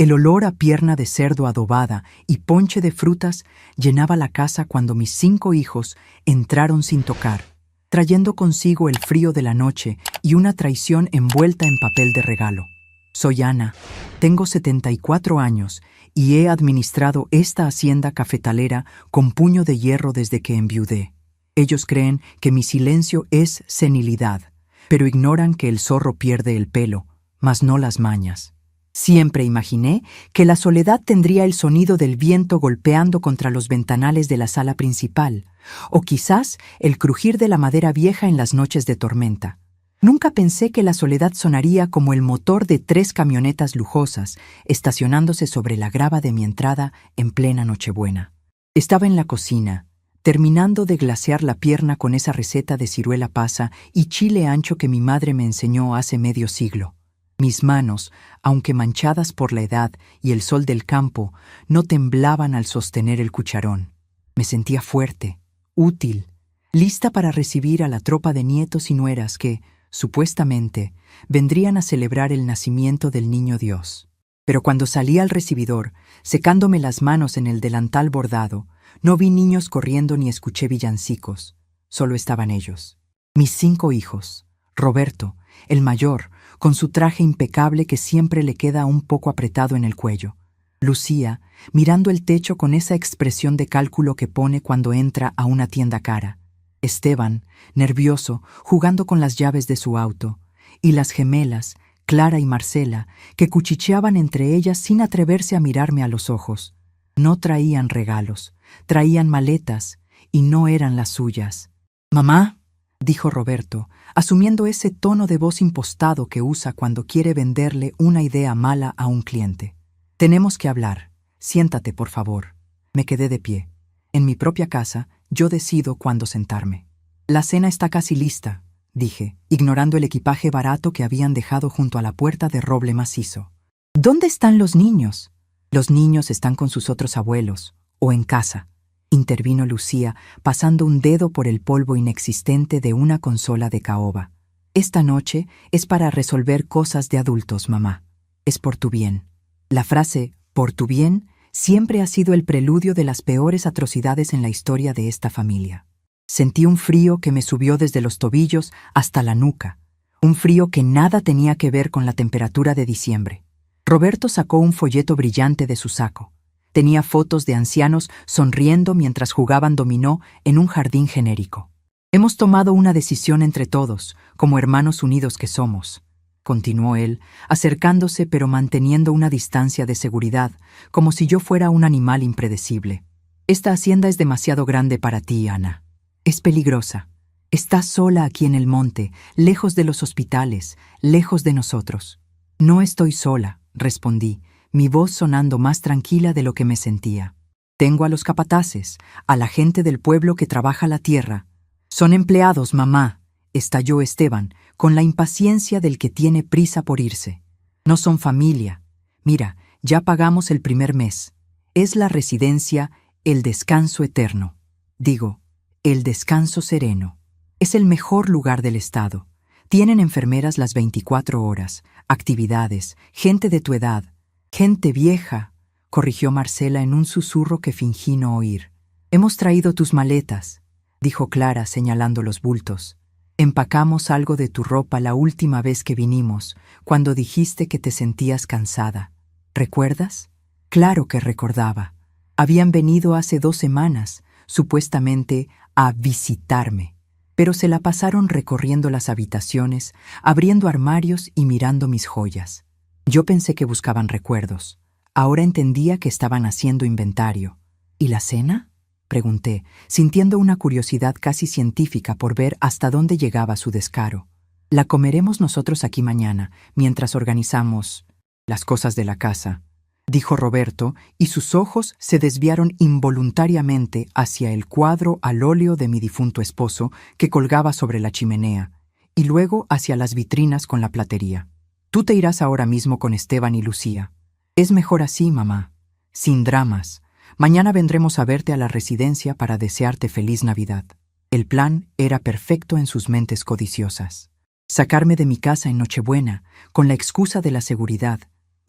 El olor a pierna de cerdo adobada y ponche de frutas llenaba la casa cuando mis 5 hijos entraron sin tocar, trayendo consigo el frío de la noche y una traición envuelta en papel de regalo. Soy Ana, tengo 74 años y he administrado esta hacienda cafetalera con puño de hierro desde que enviudé. Ellos creen que mi silencio es senilidad, pero ignoran que el zorro pierde el pelo, mas no las mañas. Siempre imaginé que la soledad tendría el sonido del viento golpeando contra los ventanales de la sala principal, o quizás el crujir de la madera vieja en las noches de tormenta. Nunca pensé que la soledad sonaría como el motor de 3 camionetas lujosas estacionándose sobre la grava de mi entrada en plena Nochebuena. Estaba en la cocina, terminando de glasear la pierna con esa receta de ciruela pasa y chile ancho que mi madre me enseñó hace medio siglo. Mis manos, aunque manchadas por la edad y el sol del campo, no temblaban al sostener el cucharón. Me sentía fuerte, útil, lista para recibir a la tropa de nietos y nueras que, supuestamente, vendrían a celebrar el nacimiento del niño Dios. Pero cuando salí al recibidor, secándome las manos en el delantal bordado, no vi niños corriendo ni escuché villancicos. Solo estaban ellos. Mis 5 hijos. Roberto, el mayor, con su traje impecable que siempre le queda un poco apretado en el cuello. Lucía, mirando el techo con esa expresión de cálculo que pone cuando entra a una tienda cara. Esteban, nervioso, jugando con las llaves de su auto. Y las gemelas, Clara y Marcela, que cuchicheaban entre ellas sin atreverse a mirarme a los ojos. No traían regalos, traían maletas, y no eran las suyas. «Mamá», dijo Roberto, asumiendo ese tono de voz impostado que usa cuando quiere venderle una idea mala a un cliente. «Tenemos que hablar. Siéntate, por favor». Me quedé de pie. En mi propia casa, yo decido cuándo sentarme. «La cena está casi lista», dije, ignorando el equipaje barato que habían dejado junto a la puerta de roble macizo. «¿Dónde están los niños?» «Los niños están con sus otros abuelos, o en casa», intervino Lucía, pasando un dedo por el polvo inexistente de una consola de caoba. «Esta noche es para resolver cosas de adultos, mamá. Es por tu bien». La frase «por tu bien» siempre ha sido el preludio de las peores atrocidades en la historia de esta familia. Sentí un frío que me subió desde los tobillos hasta la nuca, un frío que nada tenía que ver con la temperatura de diciembre. Roberto sacó un folleto brillante de su saco. Tenía fotos de ancianos sonriendo mientras jugaban dominó en un jardín genérico. «Hemos tomado una decisión entre todos, como hermanos unidos que somos», continuó él, acercándose pero manteniendo una distancia de seguridad, como si yo fuera un animal impredecible. «Esta hacienda es demasiado grande para ti, Ana. Es peligrosa. Estás sola aquí en el monte, lejos de los hospitales, lejos de nosotros». «No estoy sola», respondí, mi voz sonando más tranquila de lo que me sentía. «Tengo a los capataces, a la gente del pueblo que trabaja la tierra». «Son empleados, mamá», estalló Esteban, con la impaciencia del que tiene prisa por irse. «No son familia. Mira, ya pagamos el primer mes. Es la residencia El Descanso Eterno. Digo, El Descanso Sereno. Es el mejor lugar del estado. Tienen enfermeras las 24 horas, actividades, gente de tu edad. Gente vieja», corrigió Marcela en un susurro que fingí no oír. «Hemos traído tus maletas», dijo Clara señalando los bultos. «Empacamos algo de tu ropa la última vez que vinimos, cuando dijiste que te sentías cansada. ¿Recuerdas?» Claro que recordaba. Habían venido hace 2 semanas, supuestamente a visitarme, pero se la pasaron recorriendo las habitaciones, abriendo armarios y mirando mis joyas. Yo pensé que buscaban recuerdos. Ahora entendía que estaban haciendo inventario. «¿Y la cena?», pregunté, sintiendo una curiosidad casi científica por ver hasta dónde llegaba su descaro. «La comeremos nosotros aquí mañana, mientras organizamos las cosas de la casa», dijo Roberto, y sus ojos se desviaron involuntariamente hacia el cuadro al óleo de mi difunto esposo que colgaba sobre la chimenea, y luego hacia las vitrinas con la platería. «Tú te irás ahora mismo con Esteban y Lucía. Es mejor así, mamá. Sin dramas. Mañana vendremos a verte a la residencia para desearte feliz Navidad». El plan era perfecto en sus mentes codiciosas. Sacarme de mi casa en Nochebuena, con la excusa de la seguridad,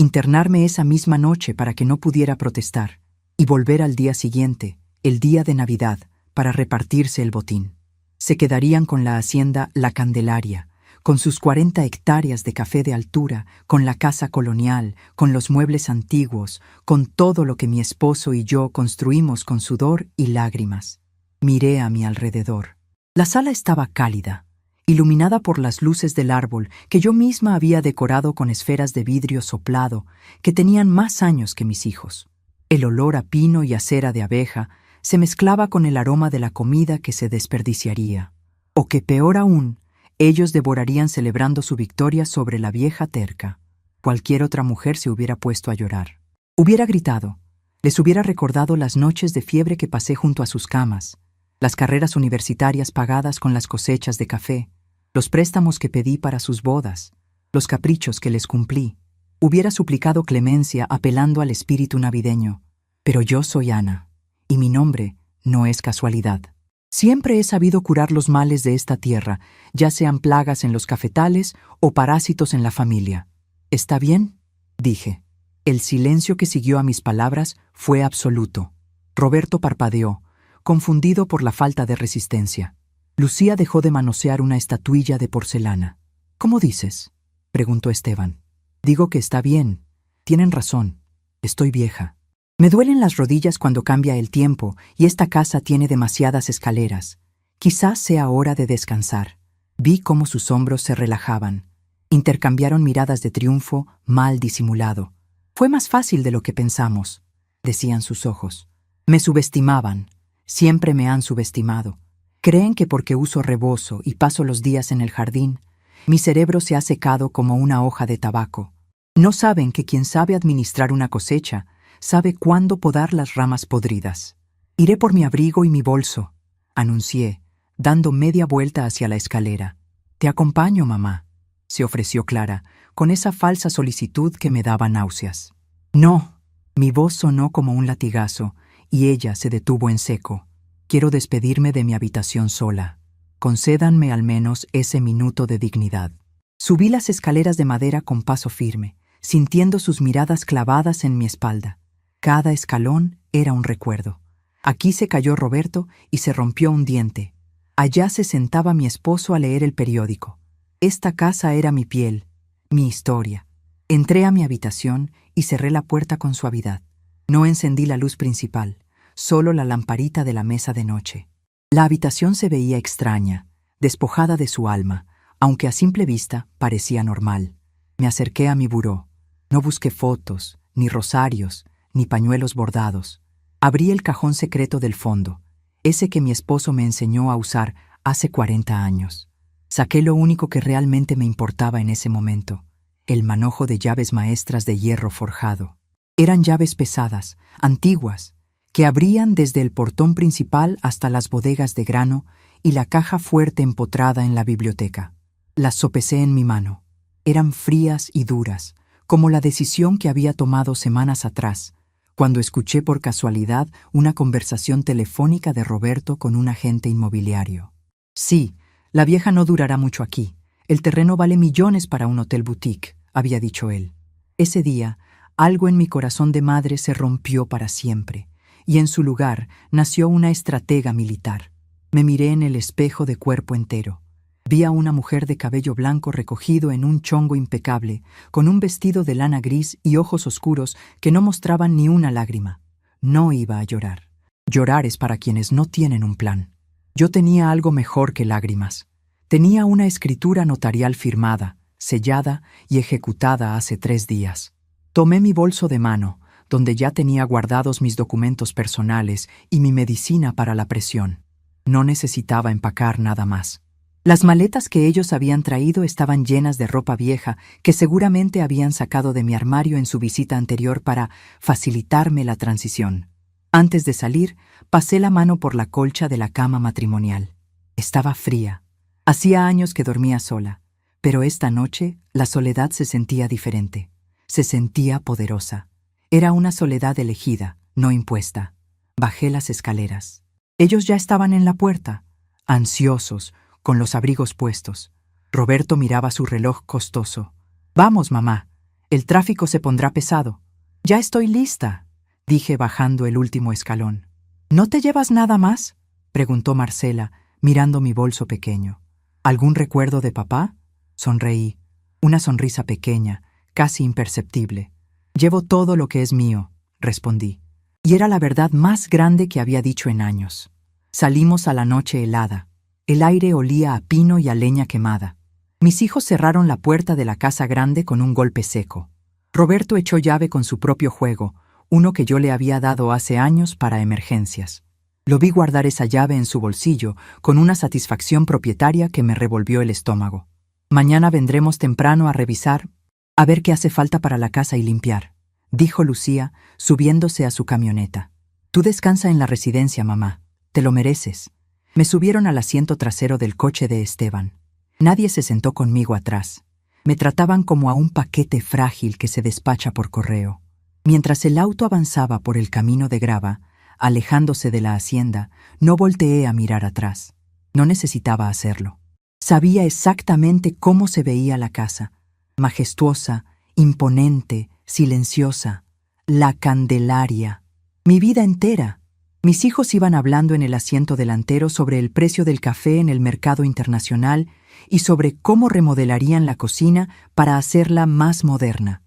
internarme esa misma noche para que no pudiera protestar, y volver al día siguiente, el día de Navidad, para repartirse el botín. Se quedarían con la hacienda La Candelaria, con sus 40 hectáreas de café de altura, con la casa colonial, con los muebles antiguos, con todo lo que mi esposo y yo construimos con sudor y lágrimas. Miré a mi alrededor. La sala estaba cálida, iluminada por las luces del árbol que yo misma había decorado con esferas de vidrio soplado que tenían más años que mis hijos. El olor a pino y a cera de abeja se mezclaba con el aroma de la comida que se desperdiciaría, o que peor aún, ellos devorarían celebrando su victoria sobre la vieja terca. Cualquier otra mujer se hubiera puesto a llorar. Hubiera gritado, les hubiera recordado las noches de fiebre que pasé junto a sus camas, las carreras universitarias pagadas con las cosechas de café, los préstamos que pedí para sus bodas, los caprichos que les cumplí. Hubiera suplicado clemencia apelando al espíritu navideño. Pero yo soy Ana, y mi nombre no es casualidad. Siempre he sabido curar los males de esta tierra, ya sean plagas en los cafetales o parásitos en la familia. ¿Está bien?, dije. El silencio que siguió a mis palabras fue absoluto. Roberto parpadeó, confundido por la falta de resistencia. Lucía dejó de manosear una estatuilla de porcelana. ¿Cómo dices?, preguntó Esteban. Digo que está bien. Tienen razón. Estoy vieja. Me duelen las rodillas cuando cambia el tiempo y esta casa tiene demasiadas escaleras. Quizás sea hora de descansar. Vi cómo sus hombros se relajaban. Intercambiaron miradas de triunfo mal disimulado. Fue más fácil de lo que pensamos, decían sus ojos. Me subestimaban. Siempre me han subestimado. Creen que porque uso rebozo y paso los días en el jardín, mi cerebro se ha secado como una hoja de tabaco. No saben que quien sabe administrar una cosecha sabe cuándo podar las ramas podridas. Iré por mi abrigo y mi bolso, anuncié, dando media vuelta hacia la escalera. Te acompaño, mamá, se ofreció Clara, con esa falsa solicitud que me daba náuseas. No, mi voz sonó como un latigazo, y ella se detuvo en seco. Quiero despedirme de mi habitación sola. Concédanme al menos ese minuto de dignidad. Subí las escaleras de madera con paso firme, sintiendo sus miradas clavadas en mi espalda. Cada escalón era un recuerdo. Aquí se cayó Roberto y se rompió un diente. Allá se sentaba mi esposo a leer el periódico. Esta casa era mi piel, mi historia. Entré a mi habitación y cerré la puerta con suavidad. No encendí la luz principal, solo la lamparita de la mesa de noche. La habitación se veía extraña, despojada de su alma, aunque a simple vista parecía normal. Me acerqué a mi buró. No busqué fotos, ni rosarios, ni pañuelos bordados. Abrí el cajón secreto del fondo, ese que mi esposo me enseñó a usar hace 40 años. Saqué lo único que realmente me importaba en ese momento, el manojo de llaves maestras de hierro forjado. Eran llaves pesadas, antiguas, que abrían desde el portón principal hasta las bodegas de grano y la caja fuerte empotrada en la biblioteca. Las sopesé en mi mano. Eran frías y duras, como la decisión que había tomado semanas atrás, cuando escuché por casualidad una conversación telefónica de Roberto con un agente inmobiliario. Sí, la vieja no durará mucho aquí. El terreno vale millones para un hotel boutique, había dicho él. Ese día, algo en mi corazón de madre se rompió para siempre, y en su lugar nació una estratega militar. Me miré en el espejo de cuerpo entero. Vi a una mujer de cabello blanco recogido en un chongo impecable, con un vestido de lana gris y ojos oscuros que no mostraban ni una lágrima. No iba a llorar. Llorar es para quienes no tienen un plan. Yo tenía algo mejor que lágrimas. Tenía una escritura notarial firmada, sellada y ejecutada hace 3 días. Tomé mi bolso de mano, donde ya tenía guardados mis documentos personales y mi medicina para la presión. No necesitaba empacar nada más. Las maletas que ellos habían traído estaban llenas de ropa vieja que seguramente habían sacado de mi armario en su visita anterior para facilitarme la transición. Antes de salir, pasé la mano por la colcha de la cama matrimonial. Estaba fría. Hacía años que dormía sola, pero esta noche la soledad se sentía diferente. Se sentía poderosa. Era una soledad elegida, no impuesta. Bajé las escaleras. Ellos ya estaban en la puerta, ansiosos, con los abrigos puestos. Roberto miraba su reloj costoso. «Vamos, mamá», El tráfico se pondrá pesado. Ya estoy lista, dije bajando el último escalón. ¿No te llevas nada más?, preguntó Marcela, mirando mi bolso pequeño. ¿Algún recuerdo de papá? Sonreí. Una sonrisa pequeña, casi imperceptible. Llevo todo lo que es mío, respondí. Y era la verdad más grande que había dicho en años. Salimos a la noche helada. El aire olía a pino y a leña quemada. Mis hijos cerraron la puerta de la casa grande con un golpe seco. Roberto echó llave con su propio juego, uno que yo le había dado hace años para emergencias. Lo vi guardar esa llave en su bolsillo con una satisfacción propietaria que me revolvió el estómago. Mañana vendremos temprano a revisar, a ver qué hace falta para la casa y limpiar, dijo Lucía, subiéndose a su camioneta. Tú descansa en la residencia, mamá. Te lo mereces. Me subieron al asiento trasero del coche de Esteban. Nadie se sentó conmigo atrás. Me trataban como a un paquete frágil que se despacha por correo. Mientras el auto avanzaba por el camino de grava, alejándose de la hacienda, no volteé a mirar atrás. No necesitaba hacerlo. Sabía exactamente cómo se veía la casa. Majestuosa, imponente, silenciosa. La Candelaria. Mi vida entera. Mis hijos iban hablando en el asiento delantero sobre el precio del café en el mercado internacional y sobre cómo remodelarían la cocina para hacerla más moderna.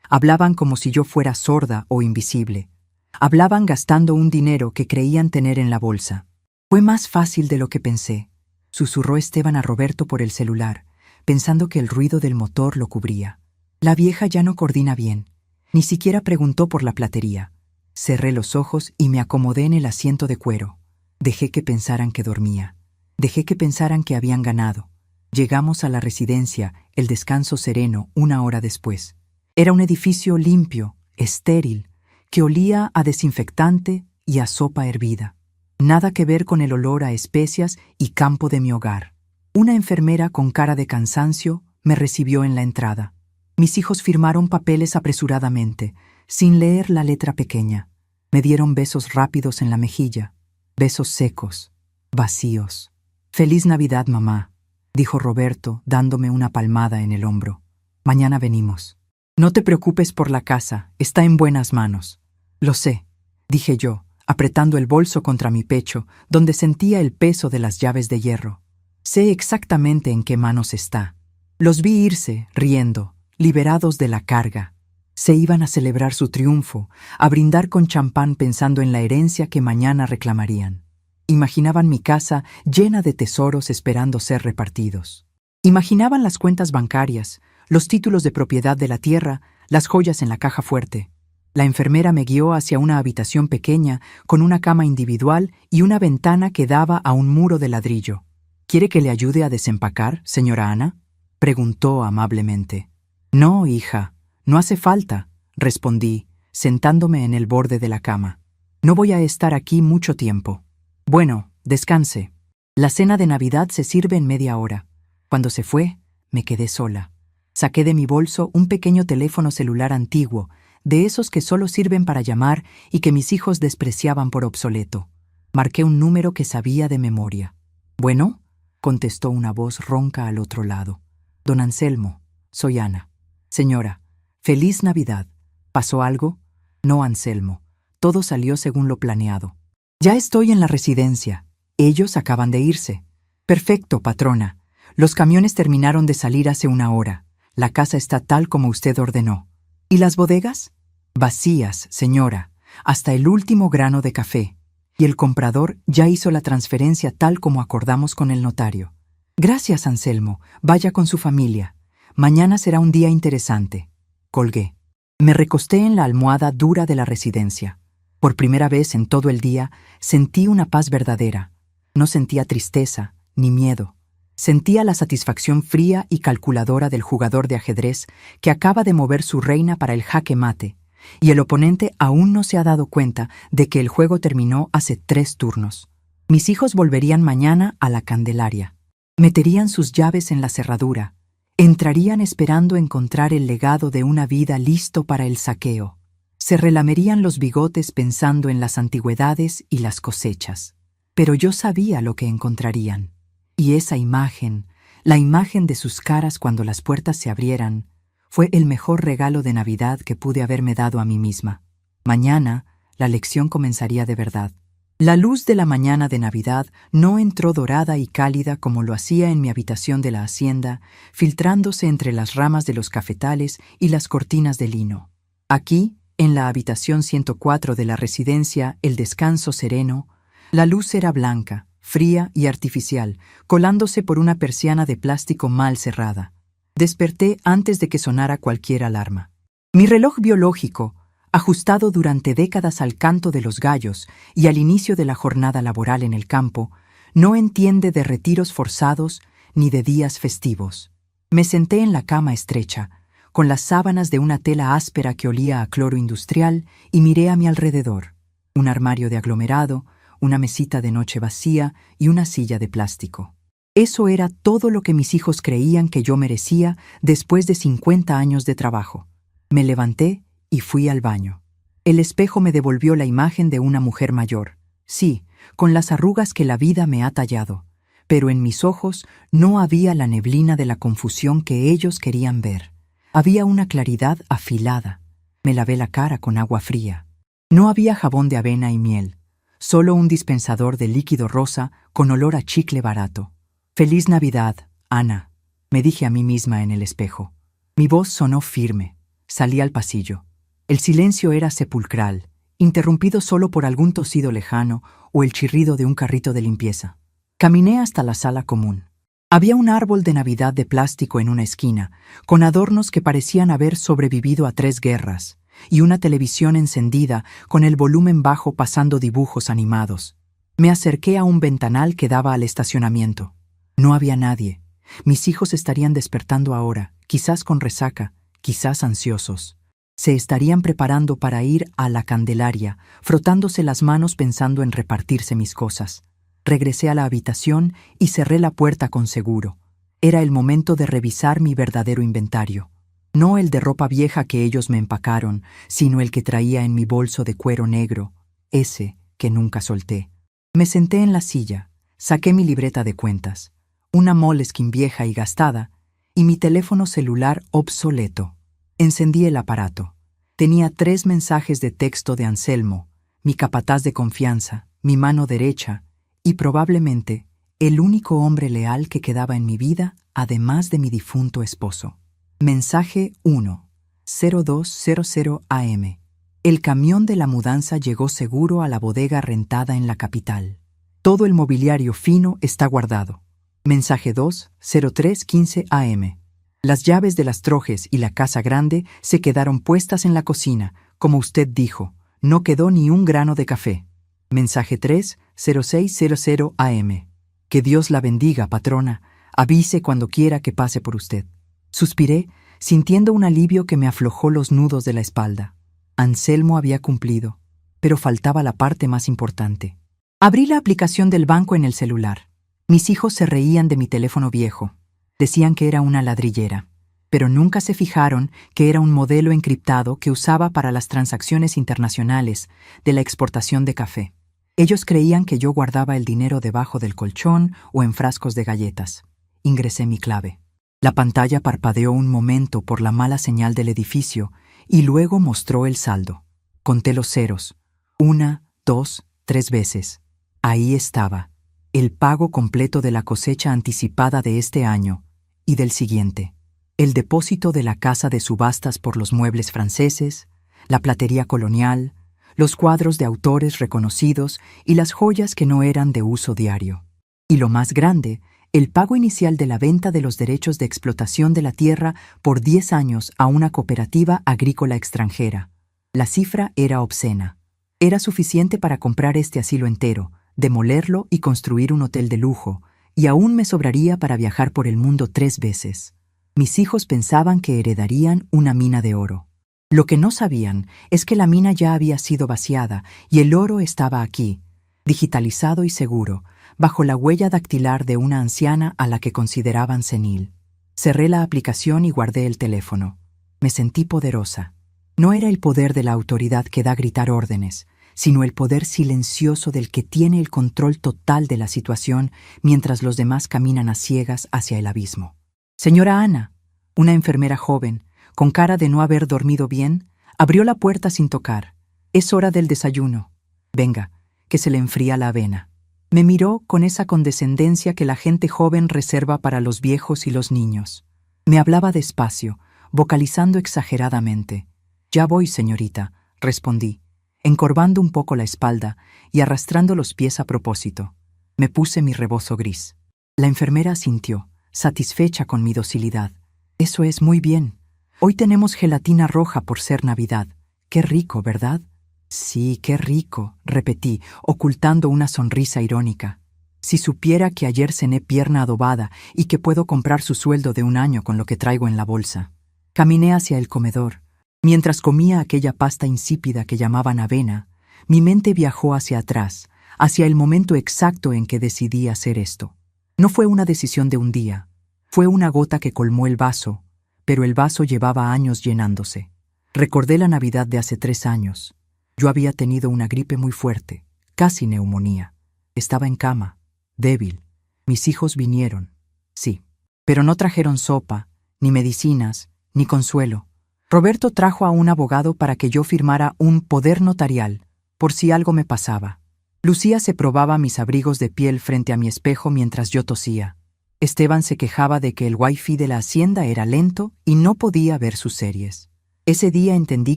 Hablaban como si yo fuera sorda o invisible. Hablaban gastando un dinero que creían tener en la bolsa. Fue más fácil de lo que pensé, susurró Esteban a Roberto por el celular, pensando que el ruido del motor lo cubría. La vieja ya no coordina bien. Ni siquiera preguntó por la platería. Cerré los ojos y me acomodé en el asiento de cuero. Dejé que pensaran que dormía. Dejé que pensaran que habían ganado. Llegamos a la residencia, el descanso sereno, 1 hora después. Era un edificio limpio, estéril, que olía a desinfectante y a sopa hervida. Nada que ver con el olor a especias y campo de mi hogar. Una enfermera con cara de cansancio me recibió en la entrada. Mis hijos firmaron papeles apresuradamente, sin leer la letra pequeña. Me dieron besos rápidos en la mejilla, besos secos, vacíos. «Feliz Navidad, mamá», dijo Roberto, dándome una palmada en el hombro. «Mañana venimos. No te preocupes por la casa, está en buenas manos». «Lo sé», dije yo, apretando el bolso contra mi pecho, donde sentía el peso de las llaves de hierro. «Sé exactamente en qué manos está». Los vi irse, riendo, liberados de la carga. Se iban a celebrar su triunfo, a brindar con champán pensando en la herencia que mañana reclamarían. Imaginaban mi casa llena de tesoros esperando ser repartidos. Imaginaban las cuentas bancarias, los títulos de propiedad de la tierra, las joyas en la caja fuerte. La enfermera me guió hacia una habitación pequeña con una cama individual y una ventana que daba a un muro de ladrillo. «¿Quiere que le ayude a desempacar, señora Ana?», preguntó amablemente. «No, hija. No hace falta», respondí, sentándome en el borde de la cama. «No voy a estar aquí mucho tiempo». «Bueno, descanse. La cena de Navidad se sirve en media hora». Cuando se fue, me quedé sola. Saqué de mi bolso un pequeño teléfono celular antiguo, de esos que solo sirven para llamar y que mis hijos despreciaban por obsoleto. Marqué un número que sabía de memoria. «¿Bueno?», contestó una voz ronca al otro lado. «Don Anselmo, soy Ana». «Señora, feliz Navidad. ¿Pasó algo?» «No, Anselmo. Todo salió según lo planeado. Ya estoy en la residencia. Ellos acaban de irse». «Perfecto, patrona. Los camiones terminaron de salir hace 1 hora. La casa está tal como usted ordenó». «¿Y las bodegas?» «Vacías, señora, hasta el último grano de café. Y el comprador ya hizo la transferencia tal como acordamos con el notario». «Gracias, Anselmo. Vaya con su familia. Mañana será un día interesante». Colgué. Me recosté en la almohada dura de la residencia. Por primera vez en todo el día sentí una paz verdadera. No sentía tristeza ni miedo. Sentía la satisfacción fría y calculadora del jugador de ajedrez que acaba de mover su reina para el jaque mate, y el oponente aún no se ha dado cuenta de que el juego terminó hace 3 turnos. Mis hijos volverían mañana a la Candelaria. Meterían sus llaves en la cerradura. Entrarían esperando encontrar el legado de una vida listo para el saqueo. Se relamerían los bigotes pensando en las antigüedades y las cosechas. Pero yo sabía lo que encontrarían. Y esa imagen, la imagen de sus caras cuando las puertas se abrieran, Fue el mejor regalo de Navidad que pude haberme dado a mí misma. Mañana, la lección comenzaría de verdad. La luz de la mañana de Navidad no entró dorada y cálida como lo hacía en mi habitación de la hacienda, filtrándose entre las ramas de los cafetales y las cortinas de lino. Aquí, en la habitación 104 de la residencia El Descanso Sereno, la luz era blanca, fría y artificial, colándose por una persiana de plástico mal cerrada. Desperté antes de que sonara cualquier alarma. Mi reloj biológico, ajustado durante décadas al canto de los gallos y al inicio de la jornada laboral en el campo, no entiende de retiros forzados ni de días festivos. Me senté en la cama estrecha, con las sábanas de una tela áspera que olía a cloro industrial, y miré a mi alrededor. Un armario de aglomerado, una mesita de noche vacía y una silla de plástico. Eso era todo lo que mis hijos creían que yo merecía después de 50 años de trabajo. Me levanté y fui al baño. El espejo me devolvió la imagen de una mujer mayor. Sí, con las arrugas que la vida me ha tallado, pero en mis ojos no había la neblina de la confusión que ellos querían ver. Había una claridad afilada. Me lavé la cara con agua fría. No había jabón de avena y miel, solo un dispensador de líquido rosa con olor a chicle barato. «Feliz Navidad, Ana», me dije a mí misma en el espejo. Mi voz sonó firme. Salí al pasillo. El silencio era sepulcral, interrumpido solo por algún tosido lejano o el chirrido de un carrito de limpieza. Caminé hasta la sala común. Había un árbol de Navidad de plástico en una esquina, con adornos que parecían haber sobrevivido a 3 guerras, y una televisión encendida con el volumen bajo pasando dibujos animados. Me acerqué a un ventanal que daba al estacionamiento. No había nadie. Mis hijos estarían despertando ahora, quizás con resaca, quizás ansiosos. Se estarían preparando para ir a la Candelaria, frotándose las manos pensando en repartirse mis cosas. Regresé a la habitación y cerré la puerta con seguro. Era el momento de revisar mi verdadero inventario. No el de ropa vieja que ellos me empacaron, sino el que traía en mi bolso de cuero negro, ese que nunca solté. Me senté en la silla, saqué mi libreta de cuentas, una Moleskine vieja y gastada, y mi teléfono celular obsoleto. Encendí el aparato. Tenía 3 mensajes de texto de Anselmo, mi capataz de confianza, mi mano derecha, y probablemente el único hombre leal que quedaba en mi vida, además de mi difunto esposo. Mensaje 1, 0200 AM. El camión de la mudanza llegó seguro a la bodega rentada en la capital. Todo el mobiliario fino está guardado. Mensaje 2, 0315 AM. Las llaves de las trojes y la casa grande se quedaron puestas en la cocina, como usted dijo. No quedó ni un grano de café. Mensaje 3, 0600 AM. Que Dios la bendiga, patrona. Avise cuando quiera que pase por usted. Suspiré, sintiendo un alivio que me aflojó los nudos de la espalda. Anselmo había cumplido, pero faltaba la parte más importante. Abrí la aplicación del banco en el celular. Mis hijos se reían de mi teléfono viejo. Decían que era una ladrillera, pero nunca se fijaron que era un modelo encriptado que usaba para las transacciones internacionales de la exportación de café. Ellos creían que yo guardaba el dinero debajo del colchón o en frascos de galletas. Ingresé mi clave. La pantalla parpadeó un momento por la mala señal del edificio y luego mostró el saldo. Conté los ceros. 1, 2, 3 veces. Ahí estaba, el pago completo de la cosecha anticipada de este año y del siguiente. El depósito de la casa de subastas por los muebles franceses, la platería colonial, los cuadros de autores reconocidos y las joyas que no eran de uso diario. Y lo más grande, el pago inicial de la venta de los derechos de explotación de la tierra por 10 años a una cooperativa agrícola extranjera. La cifra era obscena. Era suficiente para comprar este asilo entero, demolerlo y construir un hotel de lujo, y aún me sobraría para viajar por el mundo 3 veces. Mis hijos pensaban que heredarían una mina de oro. Lo que no sabían es que la mina ya había sido vaciada y el oro estaba aquí, digitalizado y seguro, bajo la huella dactilar de una anciana a la que consideraban senil. Cerré la aplicación y guardé el teléfono. Me sentí poderosa. No era el poder de la autoridad que da gritar órdenes, sino el poder silencioso del que tiene el control total de la situación mientras los demás caminan a ciegas hacia el abismo. Señora Ana, una enfermera joven, Con cara de no haber dormido bien, abrió la puerta sin tocar. «Es hora del desayuno. Venga, que se le enfría la avena». Me miró con esa condescendencia que la gente joven reserva para los viejos y los niños. Me hablaba despacio, vocalizando exageradamente. «Ya voy, señorita», respondí, encorvando un poco la espalda y arrastrando los pies a propósito. Me puse mi rebozo gris. La enfermera asintió, satisfecha con mi docilidad. «Eso es muy bien. Hoy tenemos gelatina roja por ser Navidad. Qué rico, ¿verdad?» «Sí, qué rico», repetí, ocultando una sonrisa irónica. Si supiera que ayer cené pierna adobada y que puedo comprar su sueldo de un año con lo que traigo en la bolsa. Caminé hacia el comedor. Mientras comía aquella pasta insípida que llamaban avena, mi mente viajó hacia atrás, hacia el momento exacto en que decidí hacer esto. No fue una decisión de un día. Fue una gota que colmó el vaso, pero el vaso llevaba años llenándose. Recordé la Navidad de hace 3 años. Yo había tenido una gripe muy fuerte, casi neumonía. Estaba en cama, débil. Mis hijos vinieron, sí, pero no trajeron sopa, ni medicinas, ni consuelo. Roberto trajo a un abogado para que yo firmara un poder notarial, por si algo me pasaba. Lucía se probaba mis abrigos de piel frente a mi espejo mientras yo tosía. Esteban se quejaba de que el wifi de la hacienda era lento y no podía ver sus series. Ese día entendí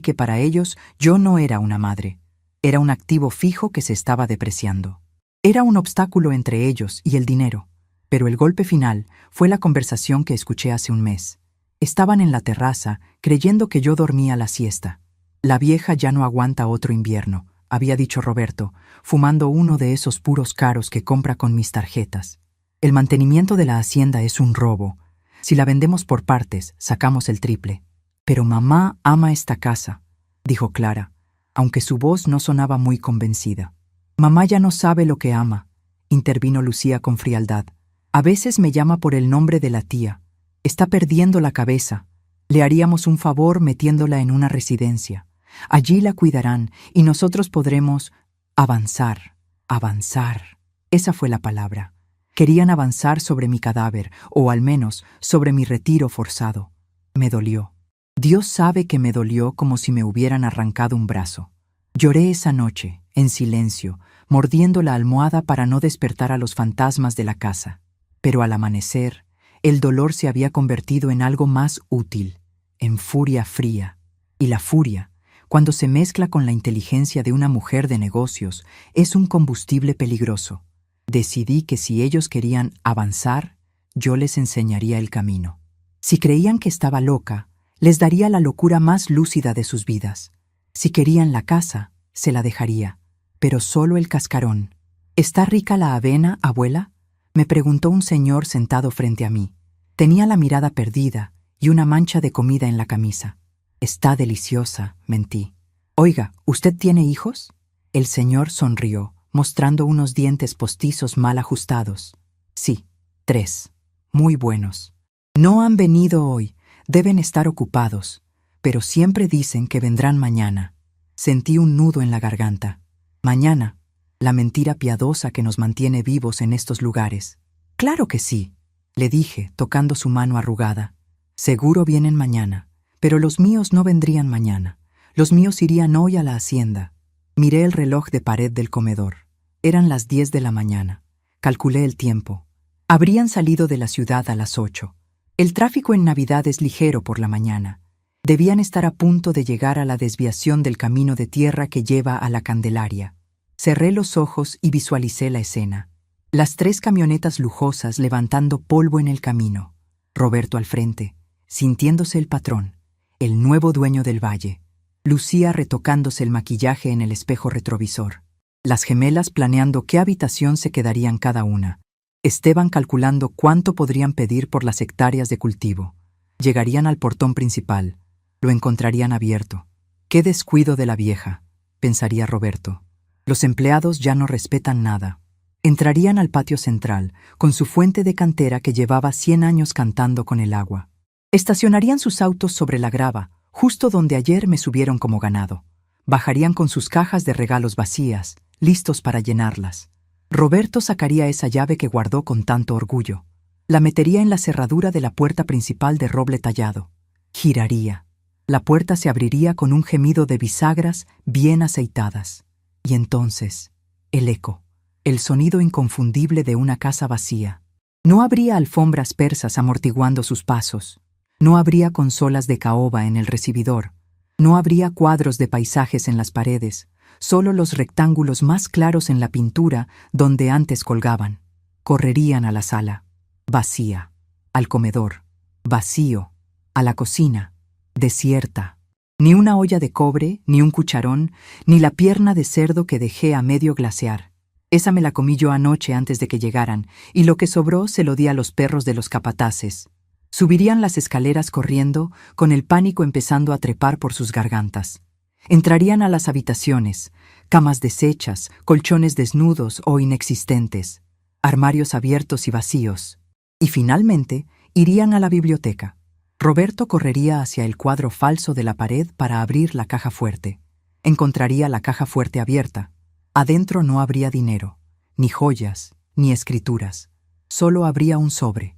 que para ellos yo no era una madre. Era un activo fijo que se estaba depreciando. Era un obstáculo entre ellos y el dinero. Pero el golpe final fue la conversación que escuché hace un mes. Estaban en la terraza, creyendo que yo dormía la siesta. «La vieja ya no aguanta otro invierno», había dicho Roberto, fumando uno de esos puros caros que compra con mis tarjetas. «El mantenimiento de la hacienda es un robo. Si la vendemos por partes, sacamos el triple». «Pero mamá ama esta casa», dijo Clara, aunque su voz no sonaba muy convencida. «Mamá ya no sabe lo que ama», intervino Lucía con frialdad. «A veces me llama por el nombre de la tía. Está perdiendo la cabeza. Le haríamos un favor metiéndola en una residencia. Allí la cuidarán y nosotros podremos avanzar, avanzar». Esa fue la palabra. Querían avanzar sobre mi cadáver, o al menos sobre mi retiro forzado. Me dolió. Dios sabe que me dolió como si me hubieran arrancado un brazo. Lloré esa noche, en silencio, mordiendo la almohada para no despertar a los fantasmas de la casa. Pero al amanecer, el dolor se había convertido en algo más útil, en furia fría. Y la furia, cuando se mezcla con la inteligencia de una mujer de negocios, es un combustible peligroso. Decidí que si ellos querían avanzar, yo les enseñaría el camino. Si creían que estaba loca, les daría la locura más lúcida de sus vidas. Si querían la casa, se la dejaría, pero solo el cascarón. «¿Está rica la avena, abuela?», me preguntó un señor sentado frente a mí. Tenía la mirada perdida y una mancha de comida en la camisa. «Está deliciosa», mentí. «Oiga, ¿usted tiene hijos?». El señor sonrió, mostrando unos dientes postizos mal ajustados. «Sí, 3. Muy buenos. No han venido hoy, deben estar ocupados, pero siempre dicen que vendrán mañana». Sentí un nudo en la garganta. Mañana, la mentira piadosa que nos mantiene vivos en estos lugares. «Claro que sí», le dije, tocando su mano arrugada. «Seguro vienen mañana, pero los míos no vendrían mañana. Los míos irían hoy a la hacienda». Miré el reloj de pared del comedor. Eran las 10 de la mañana. Calculé el tiempo. Habrían salido de la ciudad a las 8. El tráfico en Navidad es ligero por la mañana. Debían estar a punto de llegar a la desviación del camino de tierra que lleva a la Candelaria. Cerré los ojos y visualicé la escena. Las 3 camionetas lujosas levantando polvo en el camino. Roberto al frente, sintiéndose el patrón, el nuevo dueño del valle. Lucía retocándose el maquillaje en el espejo retrovisor. Las gemelas planeando qué habitación se quedarían cada una. Esteban calculando cuánto podrían pedir por las hectáreas de cultivo. Llegarían al portón principal. Lo encontrarían abierto. «Qué descuido de la vieja», pensaría Roberto. «Los empleados ya no respetan nada». Entrarían al patio central, con su fuente de cantera que llevaba 100 años cantando con el agua. Estacionarían sus autos sobre la grava, justo donde ayer me subieron como ganado. Bajarían con sus cajas de regalos vacías, listos para llenarlas. Roberto sacaría esa llave que guardó con tanto orgullo. La metería en la cerradura de la puerta principal de roble tallado. Giraría. La puerta se abriría con un gemido de bisagras bien aceitadas. Y entonces, el eco, el sonido inconfundible de una casa vacía. No habría alfombras persas amortiguando sus pasos. No habría consolas de caoba en el recibidor. No habría cuadros de paisajes en las paredes, solo los rectángulos más claros en la pintura donde antes colgaban. Correrían a la sala, vacía, al comedor, vacío, a la cocina, desierta. Ni una olla de cobre, ni un cucharón, ni la pierna de cerdo que dejé a medio glasear. Esa me la comí yo anoche antes de que llegaran, y lo que sobró se lo di a los perros de los capataces. Subirían las escaleras corriendo, con el pánico empezando a trepar por sus gargantas. Entrarían a las habitaciones, camas deshechas, colchones desnudos o inexistentes, armarios abiertos y vacíos. Y finalmente, irían a la biblioteca. Roberto correría hacia el cuadro falso de la pared para abrir la caja fuerte. Encontraría la caja fuerte abierta. Adentro no habría dinero, ni joyas, ni escrituras. Solo habría un sobre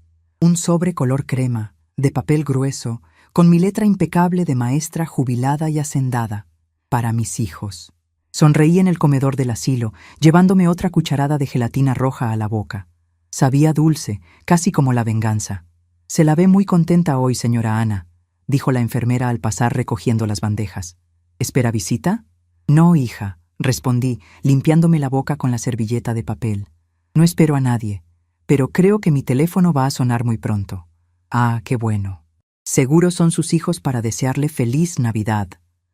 color crema, de papel grueso, con mi letra impecable de maestra jubilada y hacendada, para mis hijos. Sonreí en el comedor del asilo, llevándome otra cucharada de gelatina roja a la boca. Sabía dulce, casi como la venganza. «Se la ve muy contenta hoy, señora Ana», dijo la enfermera al pasar recogiendo las bandejas. «¿Espera visita?» «No, hija», respondí, limpiándome la boca con la servilleta de papel. «No espero a nadie, pero creo que mi teléfono va a sonar muy pronto». «Ah, qué bueno. Seguro son sus hijos para desearle feliz Navidad».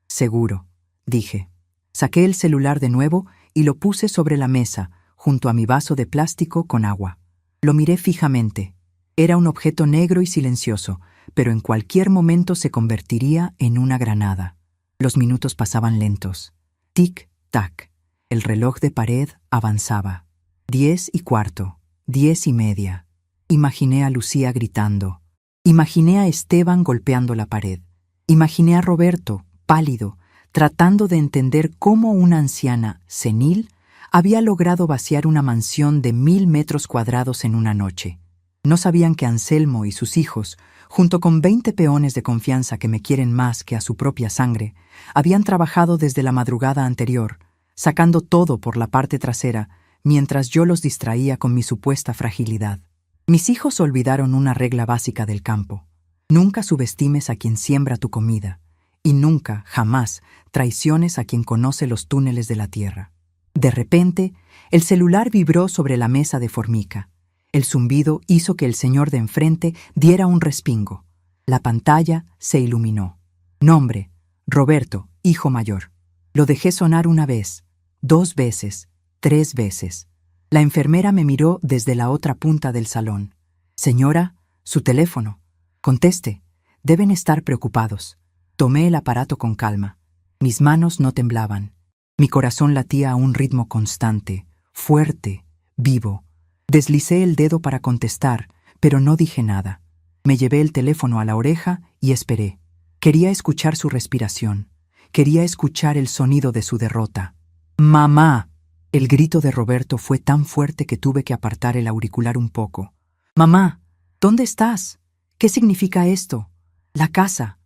«Seguro», dije. Saqué el celular de nuevo y lo puse sobre la mesa, junto a mi vaso de plástico con agua. Lo miré fijamente. Era un objeto negro y silencioso, pero en cualquier momento se convertiría en una granada. Los minutos pasaban lentos. Tic-tac. El reloj de pared avanzaba. 10:15, 10:30. Imaginé a Lucía gritando. Imaginé a Esteban golpeando la pared. Imaginé a Roberto, pálido, tratando de entender cómo una anciana, senil, había logrado vaciar una mansión de 1000 metros cuadrados en una noche. No sabían que Anselmo y sus hijos, junto con 20 peones de confianza que me quieren más que a su propia sangre, habían trabajado desde la madrugada anterior, sacando todo por la parte trasera, mientras yo los distraía con mi supuesta fragilidad. Mis hijos olvidaron una regla básica del campo. Nunca subestimes a quien siembra tu comida, y nunca, jamás, traiciones a quien conoce los túneles de la tierra. De repente, el celular vibró sobre la mesa de formica. El zumbido hizo que el señor de enfrente diera un respingo. La pantalla se iluminó. Nombre: Roberto, hijo mayor. Lo dejé sonar una vez, 2 veces, 3 veces. La enfermera me miró desde la otra punta del salón. «Señora, su teléfono. Conteste. Deben estar preocupados». Tomé el aparato con calma. Mis manos no temblaban. Mi corazón latía a un ritmo constante, fuerte, vivo. Deslicé el dedo para contestar, pero no dije nada. Me llevé el teléfono a la oreja y esperé. Quería escuchar su respiración. Quería escuchar el sonido de su derrota. «¡Mamá!». El grito de Roberto fue tan fuerte que tuve que apartar el auricular un poco. «Mamá, ¿dónde estás? ¿Qué significa esto? La casa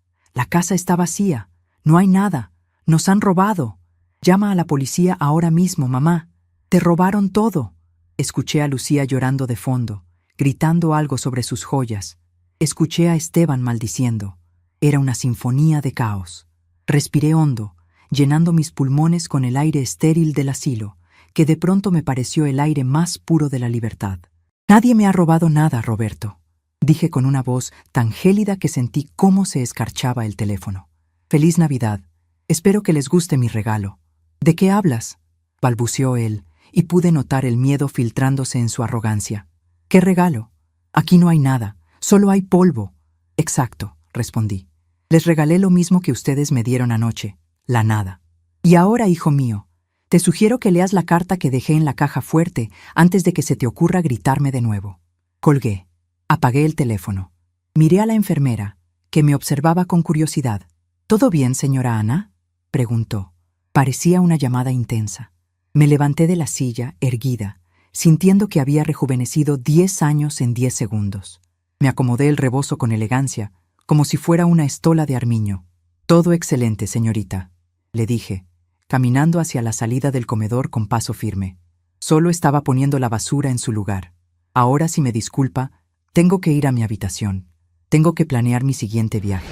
está vacía. No hay nada. Nos han robado. Llama a la policía ahora mismo, mamá. Te robaron todo». Escuché a Lucía llorando de fondo, gritando algo sobre sus joyas. Escuché a Esteban maldiciendo. Era una sinfonía de caos. Respiré hondo, llenando mis pulmones con el aire estéril del asilo, que de pronto me pareció el aire más puro de la libertad. «Nadie me ha robado nada, Roberto», dije con una voz tan gélida que sentí cómo se escarchaba el teléfono. «Feliz Navidad. Espero que les guste mi regalo». «¿De qué hablas?», balbuceó él, y pude notar el miedo filtrándose en su arrogancia. «¿Qué regalo? Aquí no hay nada, solo hay polvo». «Exacto», respondí. «Les regalé lo mismo que ustedes me dieron anoche, la nada. Y ahora, hijo mío, te sugiero que leas la carta que dejé en la caja fuerte antes de que se te ocurra gritarme de nuevo». Colgué. Apagué el teléfono. Miré a la enfermera, que me observaba con curiosidad. «¿Todo bien, señora Ana?», preguntó. Parecía una llamada intensa. Me levanté de la silla, erguida, sintiendo que había rejuvenecido 10 años en 10 segundos. Me acomodé el rebozo con elegancia, como si fuera una estola de armiño. Todo excelente, señorita, le dije, caminando hacia la salida del comedor con paso firme. Solo estaba poniendo la basura en su lugar. Ahora, si me disculpa, tengo que ir a mi habitación. Tengo que planear mi siguiente viaje.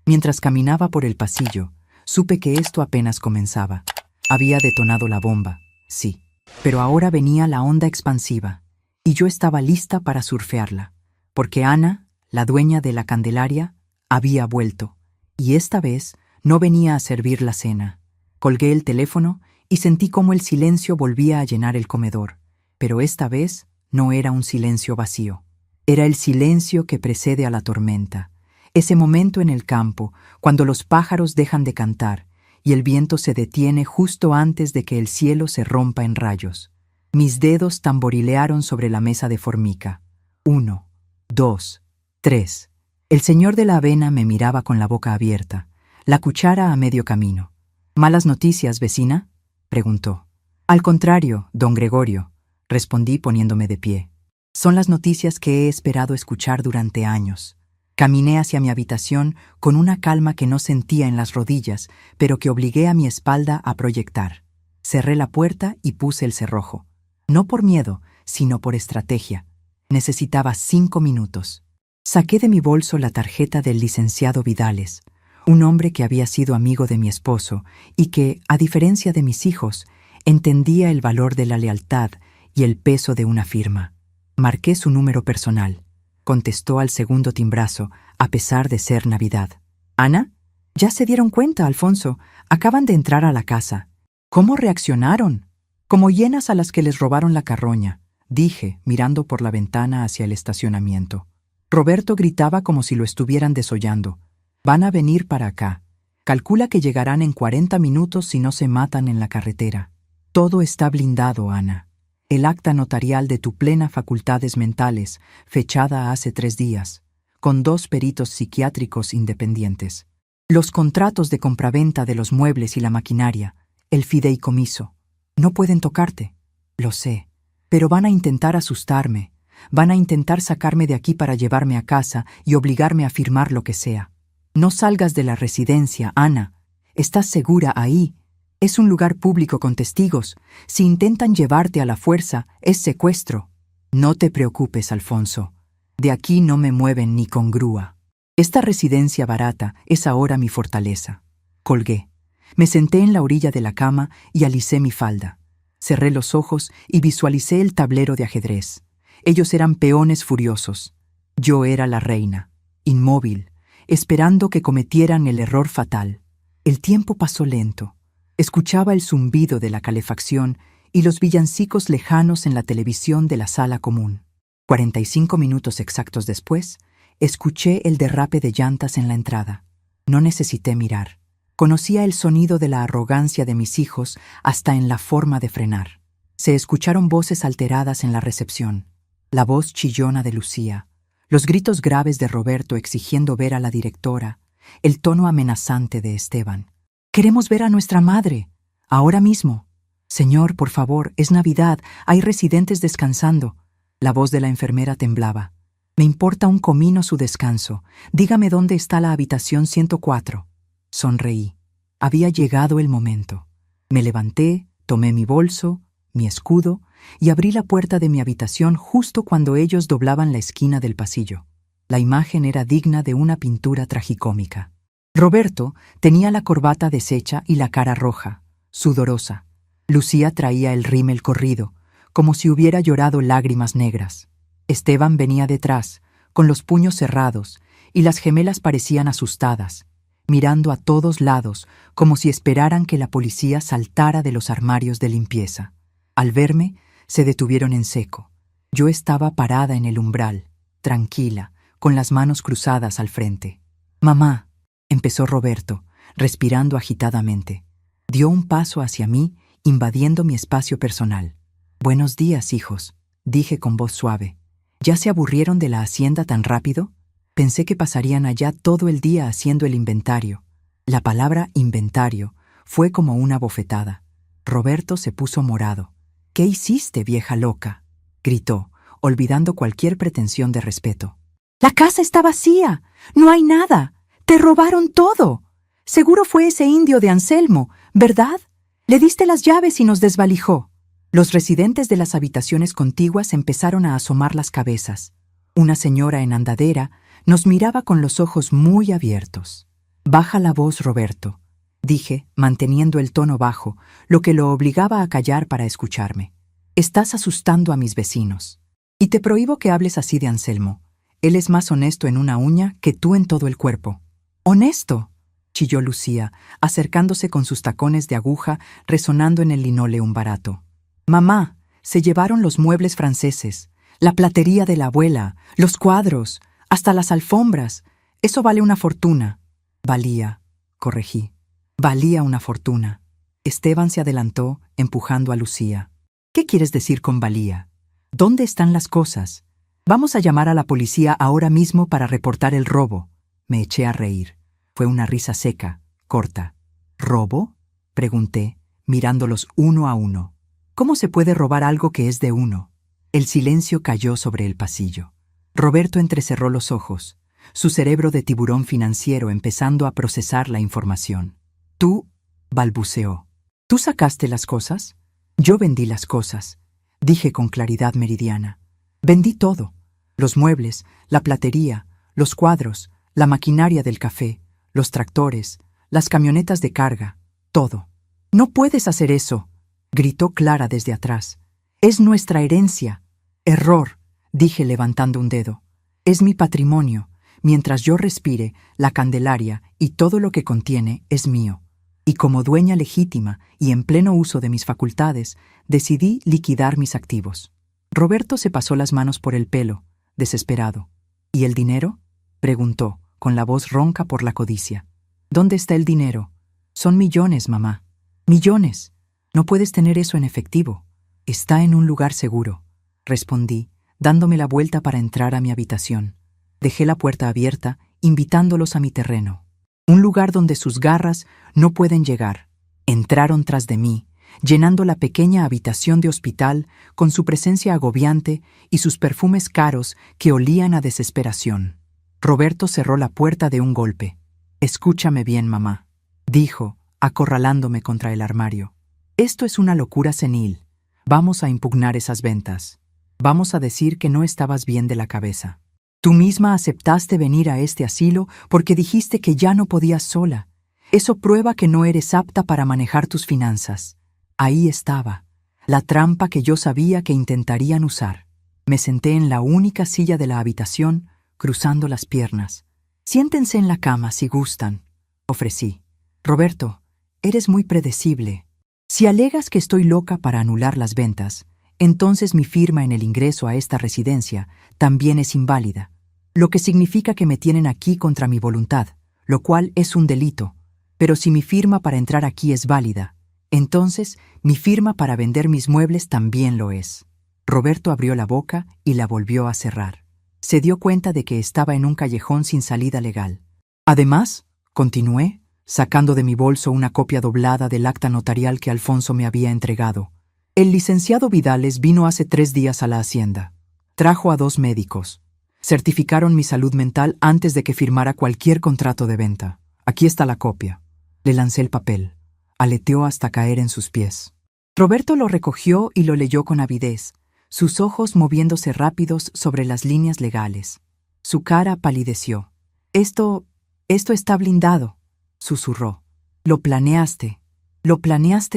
Mientras caminaba por el pasillo, supe que esto apenas comenzaba. Había detonado la bomba, sí, pero ahora venía la onda expansiva, y yo estaba lista para surfearla, porque Ana, la dueña de la Candelaria, había vuelto, y esta vez no venía a servir la cena. Colgué el teléfono y sentí cómo el silencio volvía a llenar el comedor, pero esta vez no era un silencio vacío. Era el silencio que precede a la tormenta, ese momento en el campo, cuando los pájaros dejan de cantar y el viento se detiene justo antes de que el cielo se rompa en rayos. Mis dedos tamborilearon sobre la mesa de formica. 1, 2, 3. El señor de la avena me miraba con la boca abierta, la cuchara a medio camino. ¿Malas noticias, vecina?, preguntó. Al contrario, don Gregorio, respondí poniéndome de pie. Son las noticias que he esperado escuchar durante años. Caminé hacia mi habitación con una calma que no sentía en las rodillas, pero que obligué a mi espalda a proyectar. Cerré la puerta y puse el cerrojo. No por miedo, sino por estrategia. Necesitaba 5 minutos. Saqué de mi bolso la tarjeta del licenciado Vidales, un hombre que había sido amigo de mi esposo y que, a diferencia de mis hijos, entendía el valor de la lealtad y el peso de una firma. Marqué su número personal. Contestó al segundo timbrazo, a pesar de ser Navidad. ¿Ana? Ya se dieron cuenta, Alfonso. Acaban de entrar a la casa. ¿Cómo reaccionaron? Como hienas a las que les robaron la carroña, dije, mirando por la ventana hacia el estacionamiento. Roberto gritaba como si lo estuvieran desollando. Van a venir para acá. Calcula que llegarán en 40 minutos si no se matan en la carretera. Todo está blindado, Ana. El acta notarial de tu plena facultades mentales, fechada hace 3 días, con 2 peritos psiquiátricos independientes. Los contratos de compraventa de los muebles y la maquinaria, el fideicomiso. No pueden tocarte, lo sé, pero van a intentar asustarme, van a intentar sacarme de aquí para llevarme a casa y obligarme a firmar lo que sea. No salgas de la residencia, Ana. Estás segura ahí. Es un lugar público con testigos. Si intentan llevarte a la fuerza, es secuestro. No te preocupes, Alfonso. De aquí no me mueven ni con grúa. Esta residencia barata es ahora mi fortaleza. Colgué. Me senté en la orilla de la cama y alicé mi falda. Cerré los ojos y visualicé el tablero de ajedrez. Ellos eran peones furiosos. Yo era la reina, inmóvil, esperando que cometieran el error fatal. El tiempo pasó lento. Escuchaba el zumbido de la calefacción y los villancicos lejanos en la televisión de la sala común. 45 minutos exactos después, escuché el derrape de llantas en la entrada. No necesité mirar. Conocía el sonido de la arrogancia de mis hijos hasta en la forma de frenar. Se escucharon voces alteradas en la recepción. La voz chillona de Lucía, los gritos graves de Roberto exigiendo ver a la directora, el tono amenazante de Esteban. «Queremos ver a nuestra madre. Ahora mismo. Señor, por favor, es Navidad. Hay residentes descansando». La voz de la enfermera temblaba. «Me importa un comino su descanso. Dígame dónde está la habitación 104». Sonreí. Había llegado el momento. Me levanté, tomé mi bolso, mi escudo, y abrí la puerta de mi habitación justo cuando ellos doblaban la esquina del pasillo. La imagen era digna de una pintura tragicómica. Roberto tenía la corbata deshecha y la cara roja, sudorosa. Lucía traía el rímel corrido, como si hubiera llorado lágrimas negras. Esteban venía detrás, con los puños cerrados, y las gemelas parecían asustadas, mirando a todos lados como si esperaran que la policía saltara de los armarios de limpieza. Al verme, se detuvieron en seco. Yo estaba parada en el umbral, tranquila, con las manos cruzadas al frente. «Mamá», empezó Roberto, respirando agitadamente. Dio un paso hacia mí, invadiendo mi espacio personal. «Buenos días, hijos», dije con voz suave. «¿Ya se aburrieron de la hacienda tan rápido? Pensé que pasarían allá todo el día haciendo el inventario». La palabra inventario fue como una bofetada. Roberto se puso morado. «¿Qué hiciste, vieja loca?», gritó, olvidando cualquier pretensión de respeto. «La casa está vacía. No hay nada. Te robaron todo». Seguro fue ese indio de Anselmo, ¿verdad? Le diste las llaves y nos desvalijó. Los residentes de las habitaciones contiguas empezaron a asomar las cabezas. Una señora en andadera nos miraba con los ojos muy abiertos. «Baja la voz, Roberto», dije, manteniendo el tono bajo, lo que lo obligaba a callar para escucharme. «Estás asustando a mis vecinos. Y te prohíbo que hables así de Anselmo. Él es más honesto en una uña que tú en todo el cuerpo». «¿Honesto?», chilló Lucía, acercándose con sus tacones de aguja resonando en el linoleum barato. «Mamá, se llevaron los muebles franceses, la platería de la abuela, los cuadros, hasta las alfombras. Eso vale una fortuna». «Valía», corregí. «Valía una fortuna». Esteban se adelantó, empujando a Lucía. «¿Qué quieres decir con valía? ¿Dónde están las cosas? Vamos a llamar a la policía ahora mismo para reportar el robo». Me eché a reír. Fue una risa seca, corta. «¿Robo?», pregunté, mirándolos uno a uno. «¿Cómo se puede robar algo que es de uno?». El silencio cayó sobre el pasillo. Roberto entrecerró los ojos, su cerebro de tiburón financiero empezando a procesar la información. «Tú», balbuceó. «¿Tú sacaste las cosas?». «Yo vendí las cosas», dije con claridad meridiana. «Vendí todo. Los muebles, la platería, los cuadros, la maquinaria del café, los tractores, las camionetas de carga, todo». «No puedes hacer eso», gritó Clara desde atrás. «Es nuestra herencia». «Error», dije levantando un dedo. «Es mi patrimonio. Mientras yo respire, la Candelaria y todo lo que contiene es mío. Y como dueña legítima y en pleno uso de mis facultades, decidí liquidar mis activos». Roberto se pasó las manos por el pelo, desesperado. «¿Y el dinero?», preguntó, con la voz ronca por la codicia. «¿Dónde está el dinero?». «Son millones, mamá». «Millones. No puedes tener eso en efectivo». «Está en un lugar seguro», respondí, dándome la vuelta para entrar a mi habitación. Dejé la puerta abierta, invitándolos a mi terreno. Un lugar donde sus garras no pueden llegar. Entraron tras de mí, llenando la pequeña habitación de hospital con su presencia agobiante y sus perfumes caros que olían a desesperación. Roberto cerró la puerta de un golpe. «Escúchame bien, mamá», dijo, acorralándome contra el armario. «Esto es una locura senil. Vamos a impugnar esas ventas. Vamos a decir que no estabas bien de la cabeza. Tú misma aceptaste venir a este asilo porque dijiste que ya no podías sola. Eso prueba que no eres apta para manejar tus finanzas». Ahí estaba, la trampa que yo sabía que intentarían usar. Me senté en la única silla de la habitación, cruzando las piernas. «Siéntense en la cama si gustan», ofrecí. «Roberto, eres muy predecible. Si alegas que estoy loca para anular las ventas, entonces mi firma en el ingreso a esta residencia también es inválida, lo que significa que me tienen aquí contra mi voluntad, lo cual es un delito. Pero si mi firma para entrar aquí es válida, entonces mi firma para vender mis muebles también lo es». Roberto abrió la boca y la volvió a cerrar. Se dio cuenta de que estaba en un callejón sin salida legal. «Además», continué, sacando de mi bolso una copia doblada del acta notarial que Alfonso me había entregado, «el licenciado Vidales vino hace 3 días a la hacienda. Trajo a 2 médicos. Certificaron mi salud mental antes de que firmara cualquier contrato de venta. Aquí está la copia». Le lancé el papel. Aleteó hasta caer en sus pies. Roberto lo recogió y lo leyó con avidez, sus ojos moviéndose rápidos sobre las líneas legales. Su cara palideció. Esto está blindado», susurró. Lo planeaste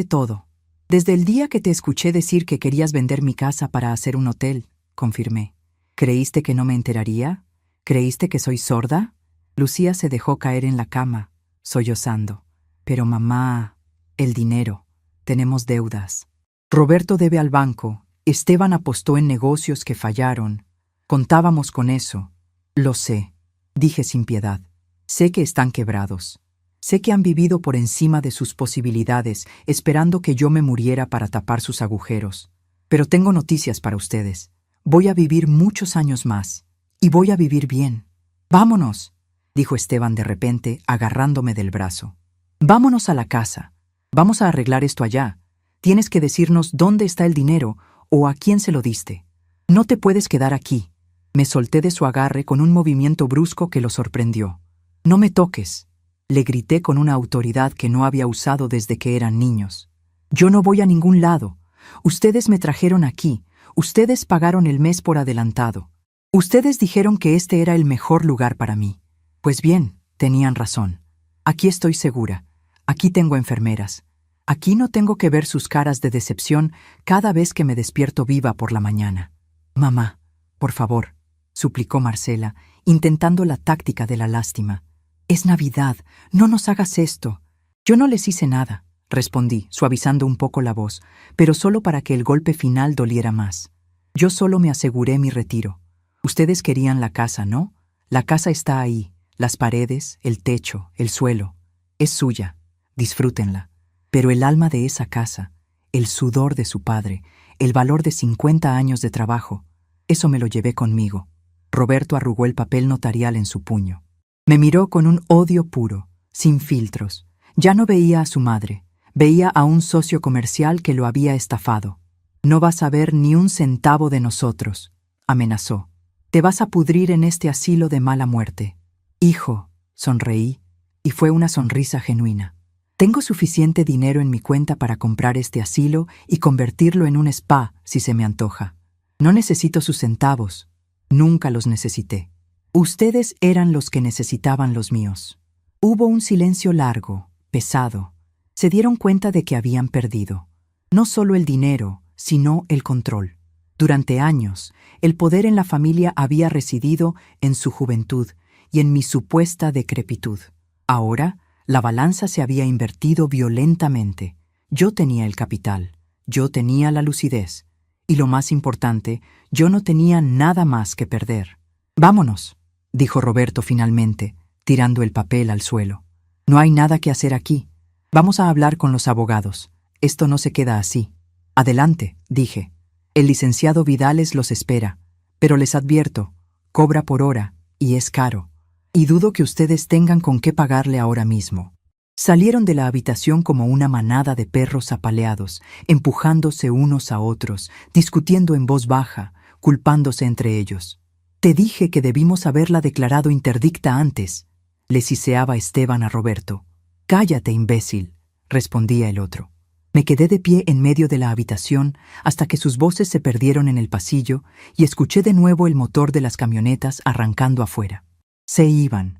todo. Desde el día que te escuché decir que querías vender mi casa para hacer un hotel», confirmé. «¿Creíste que no me enteraría? ¿Creíste que soy sorda?». Lucía se dejó caer en la cama, sollozando. «Pero mamá, el dinero. Tenemos deudas. Roberto debe al banco. Esteban apostó en negocios que fallaron. Contábamos con eso». «Lo sé», dije sin piedad. «Sé que están quebrados. Sé que han vivido por encima de sus posibilidades, esperando que yo me muriera para tapar sus agujeros. Pero tengo noticias para ustedes. Voy a vivir muchos años más. Y voy a vivir bien. Vámonos», dijo Esteban de repente, agarrándome del brazo. «Vámonos a la casa. Vamos a arreglar esto allá. Tienes que decirnos dónde está el dinero o a quién se lo diste. No te puedes quedar aquí». Me solté de su agarre con un movimiento brusco que lo sorprendió. «No me toques». Le grité con una autoridad que no había usado desde que eran niños. Yo no voy a ningún lado. Ustedes me trajeron aquí. Ustedes pagaron el mes por adelantado. Ustedes dijeron que este era el mejor lugar para mí. Pues bien, tenían razón. Aquí estoy segura. Aquí tengo enfermeras. Aquí no tengo que ver sus caras de decepción cada vez que me despierto viva por la mañana. Mamá, por favor, suplicó Marcela, intentando la táctica de la lástima. Es Navidad, no nos hagas esto. Yo no les hice nada, respondí, suavizando un poco la voz, pero solo para que el golpe final doliera más. Yo solo me aseguré mi retiro. Ustedes querían la casa, ¿no? La casa está ahí, las paredes, el techo, el suelo. Es suya, disfrútenla. Pero el alma de esa casa, el sudor de su padre, el valor de 50 años de trabajo, eso me lo llevé conmigo. Roberto arrugó el papel notarial en su puño. Me miró con un odio puro, sin filtros. Ya no veía a su madre, veía a un socio comercial que lo había estafado. No vas a ver ni un centavo de nosotros, amenazó. Te vas a pudrir en este asilo de mala muerte. Hijo, sonreí, y fue una sonrisa genuina. Tengo suficiente dinero en mi cuenta para comprar este asilo y convertirlo en un spa si se me antoja. No necesito sus centavos. Nunca los necesité. Ustedes eran los que necesitaban los míos. Hubo un silencio largo, pesado. Se dieron cuenta de que habían perdido. No solo el dinero, sino el control. Durante años, el poder en la familia había residido en su juventud y en mi supuesta decrepitud. Ahora, la balanza se había invertido violentamente. Yo tenía el capital, yo tenía la lucidez, y lo más importante, yo no tenía nada más que perder. «Vámonos», dijo Roberto finalmente, tirando el papel al suelo. «No hay nada que hacer aquí. Vamos a hablar con los abogados. Esto no se queda así». «Adelante», dije. «El licenciado Vidales los espera, pero les advierto, cobra por hora y es caro. Y dudo que ustedes tengan con qué pagarle ahora mismo». Salieron de la habitación como una manada de perros apaleados, empujándose unos a otros, discutiendo en voz baja, culpándose entre ellos. «Te dije que debimos haberla declarado interdicta antes», le siseaba Esteban a Roberto. «Cállate, imbécil», respondía el otro. Me quedé de pie en medio de la habitación hasta que sus voces se perdieron en el pasillo y escuché de nuevo el motor de las camionetas arrancando afuera. Se iban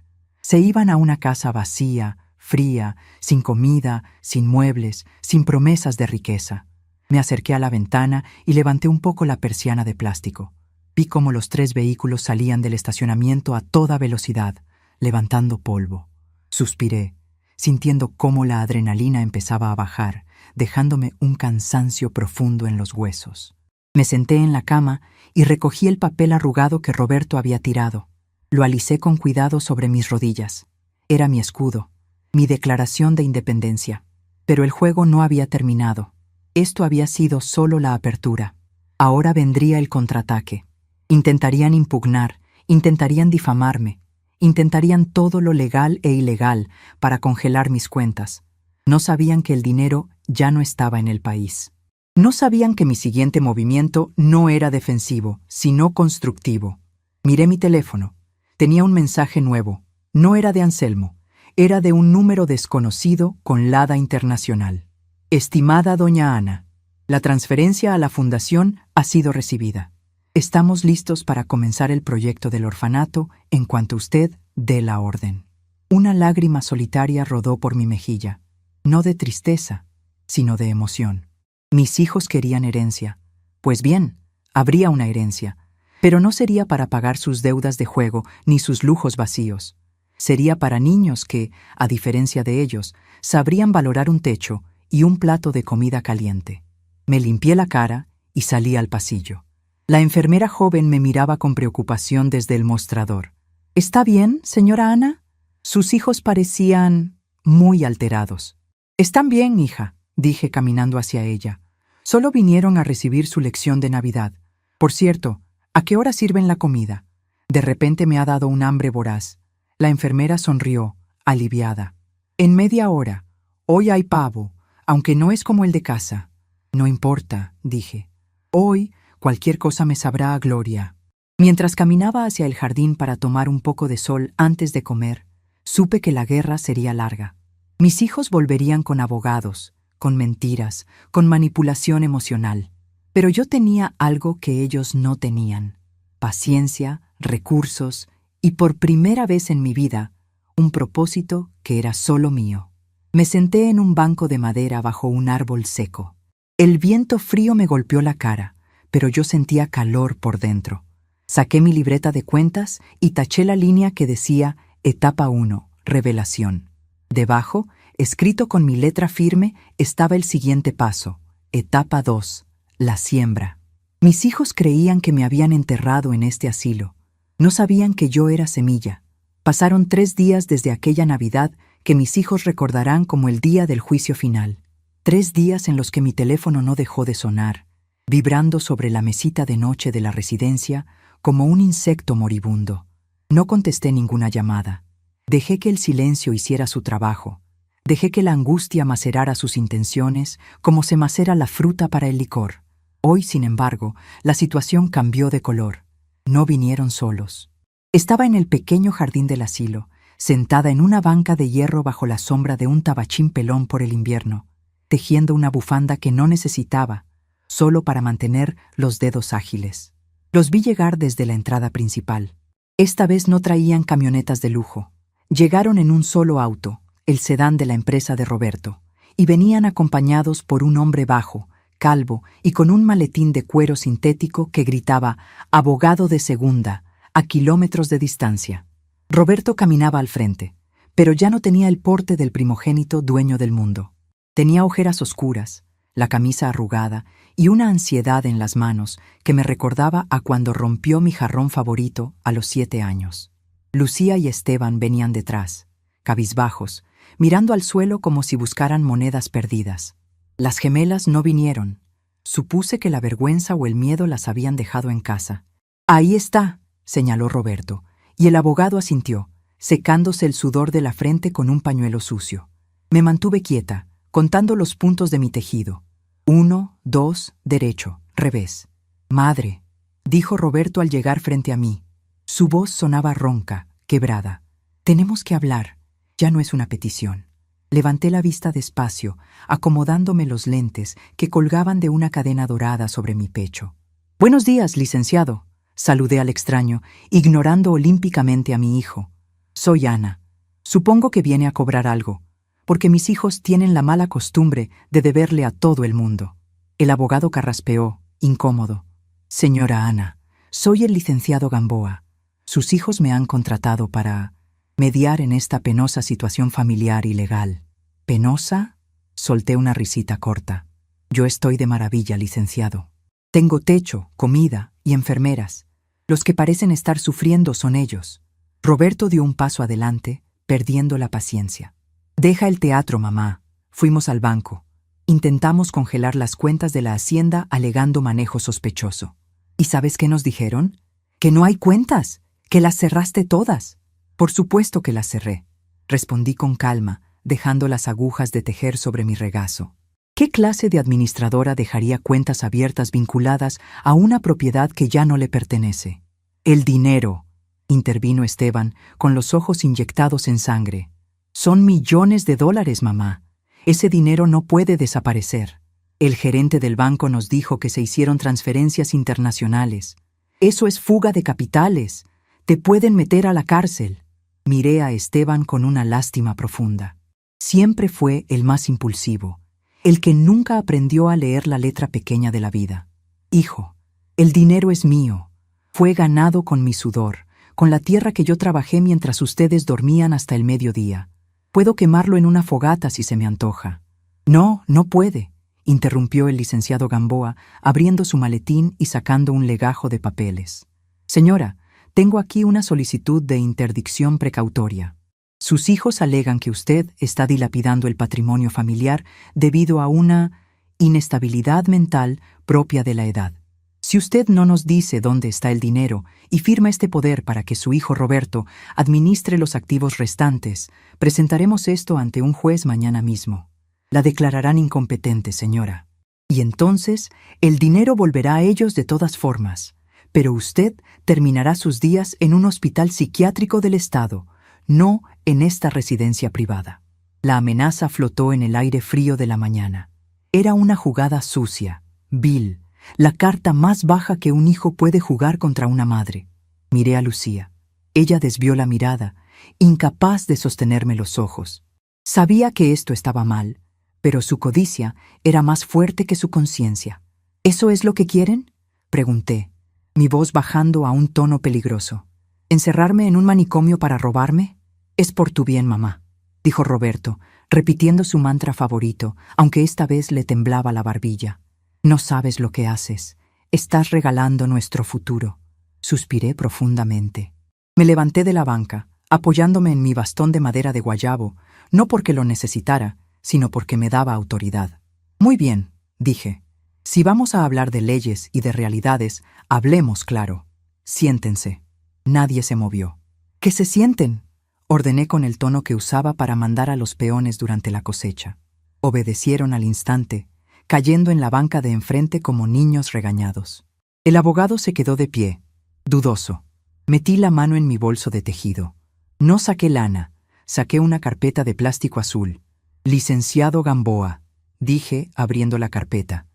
a una casa vacía, fría, sin comida, sin muebles, sin promesas de riqueza. Me acerqué a la ventana y levanté un poco la persiana de plástico. Vi cómo los 3 vehículos salían del estacionamiento a toda velocidad, levantando polvo. Suspiré, sintiendo cómo la adrenalina empezaba a bajar, dejándome un cansancio profundo en los huesos. Me senté en la cama y recogí el papel arrugado que Roberto había tirado. Lo alicé con cuidado sobre mis rodillas. Era mi escudo, mi declaración de independencia. Pero el juego no había terminado. Esto había sido solo la apertura. Ahora vendría el contraataque. Intentarían impugnar, intentarían difamarme, intentarían todo lo legal e ilegal para congelar mis cuentas. No sabían que el dinero ya no estaba en el país. No sabían que mi siguiente movimiento no era defensivo, sino constructivo. Miré mi teléfono. Tenía un mensaje nuevo. No era de Anselmo. Era de un número desconocido con LADA internacional. «Estimada doña Ana, la transferencia a la fundación ha sido recibida. Estamos listos para comenzar el proyecto del orfanato en cuanto usted dé la orden». Una lágrima solitaria rodó por mi mejilla. No de tristeza, sino de emoción. Mis hijos querían herencia. Pues bien, habría una herencia. Pero no sería para pagar sus deudas de juego ni sus lujos vacíos. Sería para niños que, a diferencia de ellos, sabrían valorar un techo y un plato de comida caliente. Me limpié la cara y salí al pasillo. La enfermera joven me miraba con preocupación desde el mostrador. «¿Está bien, señora Ana?» Sus hijos parecían muy alterados. «Están bien, hija», dije caminando hacia ella. «Solo vinieron a recibir su lección de Navidad. Por cierto, ¿a qué hora sirven la comida? De repente me ha dado un hambre voraz». La enfermera sonrió, aliviada. «En media hora. Hoy hay pavo, aunque no es como el de casa». «No importa», dije. «Hoy cualquier cosa me sabrá a gloria». Mientras caminaba hacia el jardín para tomar un poco de sol antes de comer, Supe que la guerra sería larga. Mis hijos volverían con abogados, con mentiras, con manipulación emocional. Pero yo tenía algo que ellos no tenían: paciencia, recursos y, por primera vez en mi vida, un propósito que era solo mío. Me senté en un banco de madera bajo un árbol seco. El viento frío me golpeó la cara, pero yo sentía calor por dentro. Saqué mi libreta de cuentas y taché la línea que decía Etapa 1, Revelación. Debajo, escrito con mi letra firme, estaba el siguiente paso: Etapa 2, la siembra. Mis hijos creían que me habían enterrado en este asilo. No sabían que yo era semilla. Pasaron 3 días desde aquella Navidad que mis hijos recordarán como el día del juicio final. 3 días en los que mi teléfono no dejó de sonar, vibrando sobre la mesita de noche de la residencia como un insecto moribundo. No contesté ninguna llamada. Dejé que el silencio hiciera su trabajo. Dejé que la angustia macerara sus intenciones como se macera la fruta para el licor. Hoy, sin embargo, la situación cambió de color. No vinieron solos. Estaba en el pequeño jardín del asilo, sentada en una banca de hierro bajo la sombra de un tabachín pelón por el invierno, tejiendo una bufanda que no necesitaba, solo para mantener los dedos ágiles. Los vi llegar desde la entrada principal. Esta vez no traían camionetas de lujo. Llegaron en un solo auto, el sedán de la empresa de Roberto, y venían acompañados por un hombre bajo, calvo y con un maletín de cuero sintético que gritaba «Abogado de segunda», a kilómetros de distancia. Roberto caminaba al frente, pero ya no tenía el porte del primogénito dueño del mundo. Tenía ojeras oscuras, la camisa arrugada y una ansiedad en las manos que me recordaba a cuando rompió mi jarrón favorito a los 7 años. Lucía y Esteban venían detrás, cabizbajos, mirando al suelo como si buscaran monedas perdidas. Las gemelas no vinieron. Supuse que la vergüenza o el miedo las habían dejado en casa. «Ahí está», señaló Roberto, y el abogado asintió, secándose el sudor de la frente con un pañuelo sucio. Me mantuve quieta, contando los puntos de mi tejido. 1, 2, derecho, revés. «Madre», dijo Roberto al llegar frente a mí. Su voz sonaba ronca, quebrada. «Tenemos que hablar. Ya no es una petición». Levanté la vista despacio, acomodándome los lentes que colgaban de una cadena dorada sobre mi pecho. «Buenos días, licenciado», saludé al extraño, ignorando olímpicamente a mi hijo. «Soy Ana. Supongo que viene a cobrar algo, porque mis hijos tienen la mala costumbre de deberle a todo el mundo». El abogado carraspeó, incómodo. «Señora Ana, soy el licenciado Gamboa. Sus hijos me han contratado para mediar en esta penosa situación familiar y legal». «¿Penosa?», solté una risita corta. «Yo estoy de maravilla, licenciado. Tengo techo, comida y enfermeras. Los que parecen estar sufriendo son ellos». Roberto dio un paso adelante, perdiendo la paciencia. «Deja el teatro, mamá». Fuimos al banco. Intentamos congelar las cuentas de la hacienda alegando manejo sospechoso. ¿Y sabes qué nos dijeron? «Que no hay cuentas, que las cerraste todas». «Por supuesto que las cerré», respondí con calma, dejando las agujas de tejer sobre mi regazo. ¿Qué clase de administradora dejaría cuentas abiertas vinculadas a una propiedad que ya no le pertenece? «El dinero», intervino Esteban, con los ojos inyectados en sangre. «Son millones de dólares, mamá. Ese dinero no puede desaparecer. El gerente del banco nos dijo que se hicieron transferencias internacionales. Eso es fuga de capitales. Te pueden meter a la cárcel». Miré a Esteban con una lástima profunda. Siempre fue el más impulsivo, el que nunca aprendió a leer la letra pequeña de la vida. «Hijo, el dinero es mío. Fue ganado con mi sudor, con la tierra que yo trabajé mientras ustedes dormían hasta el mediodía. Puedo quemarlo en una fogata si se me antoja». «No, no puede», interrumpió el licenciado Gamboa, abriendo su maletín y sacando un legajo de papeles. «Señora, tengo aquí una solicitud de interdicción precautoria. Sus hijos alegan que usted está dilapidando el patrimonio familiar debido a una inestabilidad mental propia de la edad. Si usted no nos dice dónde está el dinero y firma este poder para que su hijo Roberto administre los activos restantes, presentaremos esto ante un juez mañana mismo. La declararán incompetente, señora. Y entonces el dinero volverá a ellos de todas formas, pero usted terminará sus días en un hospital psiquiátrico del Estado, no en esta residencia privada. La amenaza flotó en el aire frío de la mañana. Era una jugada sucia, vil, la carta más baja que un hijo puede jugar contra una madre. Miré a Lucía. Ella desvió la mirada, incapaz de sostenerme los ojos. Sabía que esto estaba mal, pero su codicia era más fuerte que su conciencia. ¿Eso es lo que quieren?, pregunté, mi voz bajando a un tono peligroso. ¿Encerrarme en un manicomio para robarme? Es por tu bien, mamá, dijo Roberto, repitiendo su mantra favorito, aunque esta vez le temblaba la barbilla. No sabes lo que haces. Estás regalando nuestro futuro. Suspiré profundamente. Me levanté de la banca, apoyándome en mi bastón de madera de guayabo, no porque lo necesitara, sino porque me daba autoridad. Muy bien, dije. Si vamos a hablar de leyes y de realidades, hablemos claro. Siéntense. Nadie se movió. ¡Que se sienten!, ordené con el tono que usaba para mandar a los peones durante la cosecha. Obedecieron al instante, cayendo en la banca de enfrente como niños regañados. El abogado se quedó de pie, dudoso. Metí la mano en mi bolso de tejido. No saqué lana, saqué una carpeta de plástico azul. Licenciado Gamboa, dije, abriendo la carpeta.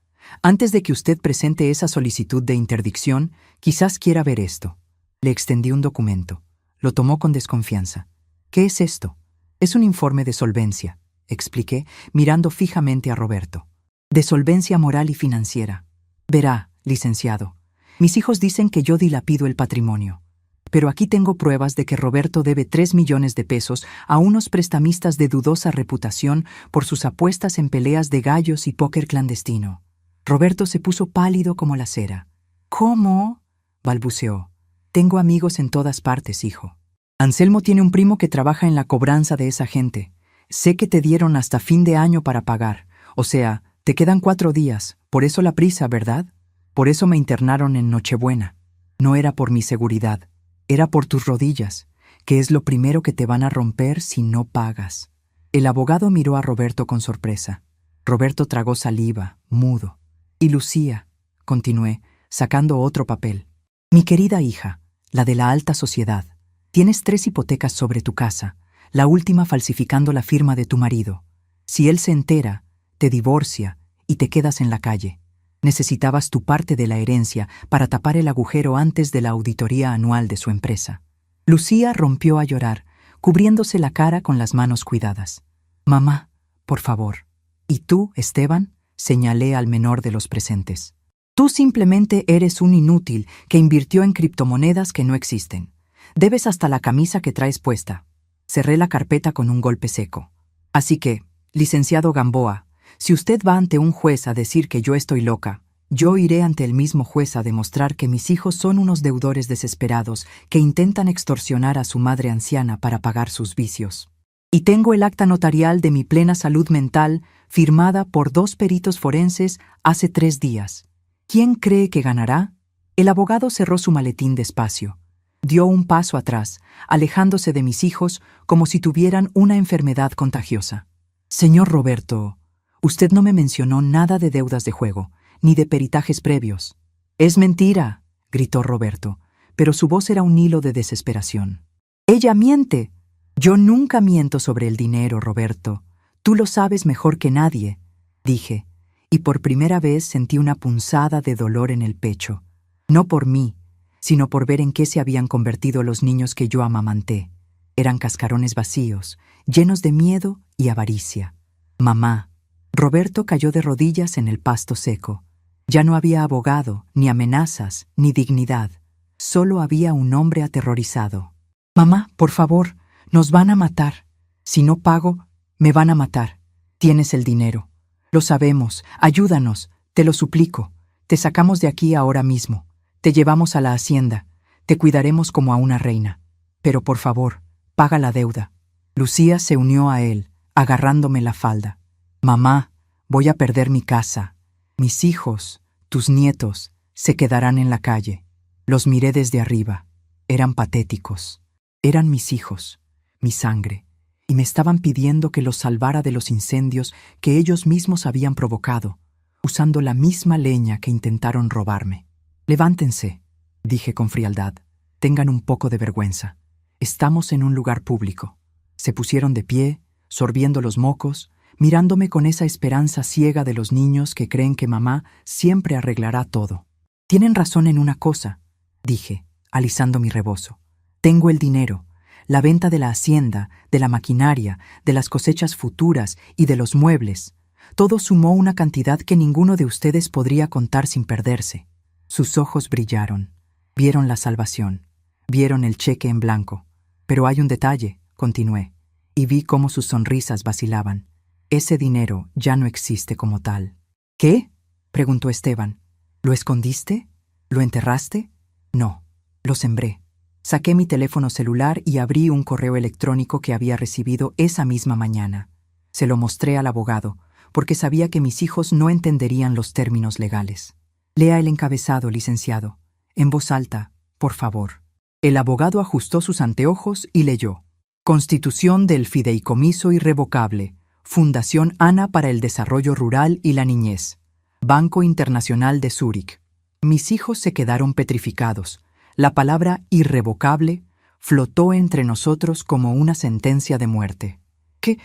Antes de que usted presente esa solicitud de interdicción, quizás quiera ver esto. Le extendí un documento. Lo tomó con desconfianza. ¿Qué es esto? Es un informe de solvencia, expliqué, mirando fijamente a Roberto. De solvencia moral y financiera. Verá, licenciado, mis hijos dicen que yo dilapido el patrimonio. Pero aquí tengo pruebas de que Roberto debe 3 millones de pesos a unos prestamistas de dudosa reputación por sus apuestas en peleas de gallos y póker clandestino. Roberto se puso pálido como la cera. ¿Cómo?, balbuceó. Tengo amigos en todas partes, hijo. Anselmo tiene un primo que trabaja en la cobranza de esa gente. Sé que te dieron hasta fin de año para pagar. O sea, te quedan 4 días. Por eso la prisa, ¿verdad? Por eso me internaron en Nochebuena. No era por mi seguridad. Era por tus rodillas, que es lo primero que te van a romper si no pagas. El abogado miró a Roberto con sorpresa. Roberto tragó saliva, mudo. Y Lucía, continué, sacando otro papel. Mi querida hija, la de la alta sociedad, tienes 3 hipotecas sobre tu casa, la última falsificando la firma de tu marido. Si él se entera, te divorcia y te quedas en la calle. Necesitabas tu parte de la herencia para tapar el agujero antes de la auditoría anual de su empresa. Lucía rompió a llorar, cubriéndose la cara con las manos cuidadas. Mamá, por favor. ¿Y tú, Esteban?, señalé al menor de los presentes. Tú simplemente eres un inútil que invirtió en criptomonedas que no existen. Debes hasta la camisa que traes puesta. Cerré la carpeta con un golpe seco. Así que, licenciado Gamboa, si usted va ante un juez a decir que yo estoy loca, yo iré ante el mismo juez a demostrar que mis hijos son unos deudores desesperados que intentan extorsionar a su madre anciana para pagar sus vicios. Y tengo el acta notarial de mi plena salud mental firmada por 2 peritos forenses hace 3 días. ¿Quién cree que ganará? El abogado cerró su maletín despacio. Dio un paso atrás, alejándose de mis hijos como si tuvieran una enfermedad contagiosa. Señor Roberto, usted no me mencionó nada de deudas de juego, ni de peritajes previos. Es mentira, gritó Roberto, pero su voz era un hilo de desesperación. Ella miente. Yo nunca miento sobre el dinero, Roberto. Tú lo sabes mejor que nadie, dije, y por primera vez sentí una punzada de dolor en el pecho. No por mí, sino por ver en qué se habían convertido los niños que yo amamanté. Eran cascarones vacíos, llenos de miedo y avaricia. Mamá. Roberto cayó de rodillas en el pasto seco. Ya no había abogado, ni amenazas, ni dignidad. Solo había un hombre aterrorizado. Mamá, por favor, nos van a matar. Si no pago, me van a matar. Tienes el dinero. Lo sabemos. Ayúdanos. Te lo suplico. Te sacamos de aquí ahora mismo. Te llevamos a la hacienda. Te cuidaremos como a una reina. Pero por favor, paga la deuda. Lucía se unió a él, agarrándome la falda. Mamá, voy a perder mi casa. Mis hijos, tus nietos, se quedarán en la calle. Los miré desde arriba. Eran patéticos. Eran mis hijos, mi sangre, y me estaban pidiendo que los salvara de los incendios que ellos mismos habían provocado, usando la misma leña que intentaron robarme. Levántense, dije con frialdad. Tengan un poco de vergüenza. Estamos en un lugar público. Se pusieron de pie, sorbiendo los mocos, mirándome con esa esperanza ciega de los niños que creen que mamá siempre arreglará todo. Tienen razón en una cosa, dije, alisando mi rebozo. Tengo el dinero, la venta de la hacienda, de la maquinaria, de las cosechas futuras y de los muebles. Todo sumó una cantidad que ninguno de ustedes podría contar sin perderse. Sus ojos brillaron. Vieron la salvación. Vieron el cheque en blanco. Pero hay un detalle, continué, y vi cómo sus sonrisas vacilaban. Ese dinero ya no existe como tal. ¿Qué? Preguntó Esteban. ¿Lo escondiste? ¿Lo enterraste? No, lo sembré. Saqué mi teléfono celular y abrí un correo electrónico que había recibido esa misma mañana. Se lo mostré al abogado, porque sabía que mis hijos no entenderían los términos legales. Lea el encabezado, licenciado. En voz alta, por favor. El abogado ajustó sus anteojos y leyó. Constitución del Fideicomiso Irrevocable. Fundación ANA para el Desarrollo Rural y la Niñez. Banco Internacional de Zúrich. Mis hijos se quedaron petrificados. La palabra irrevocable flotó entre nosotros como una sentencia de muerte. ¿Qué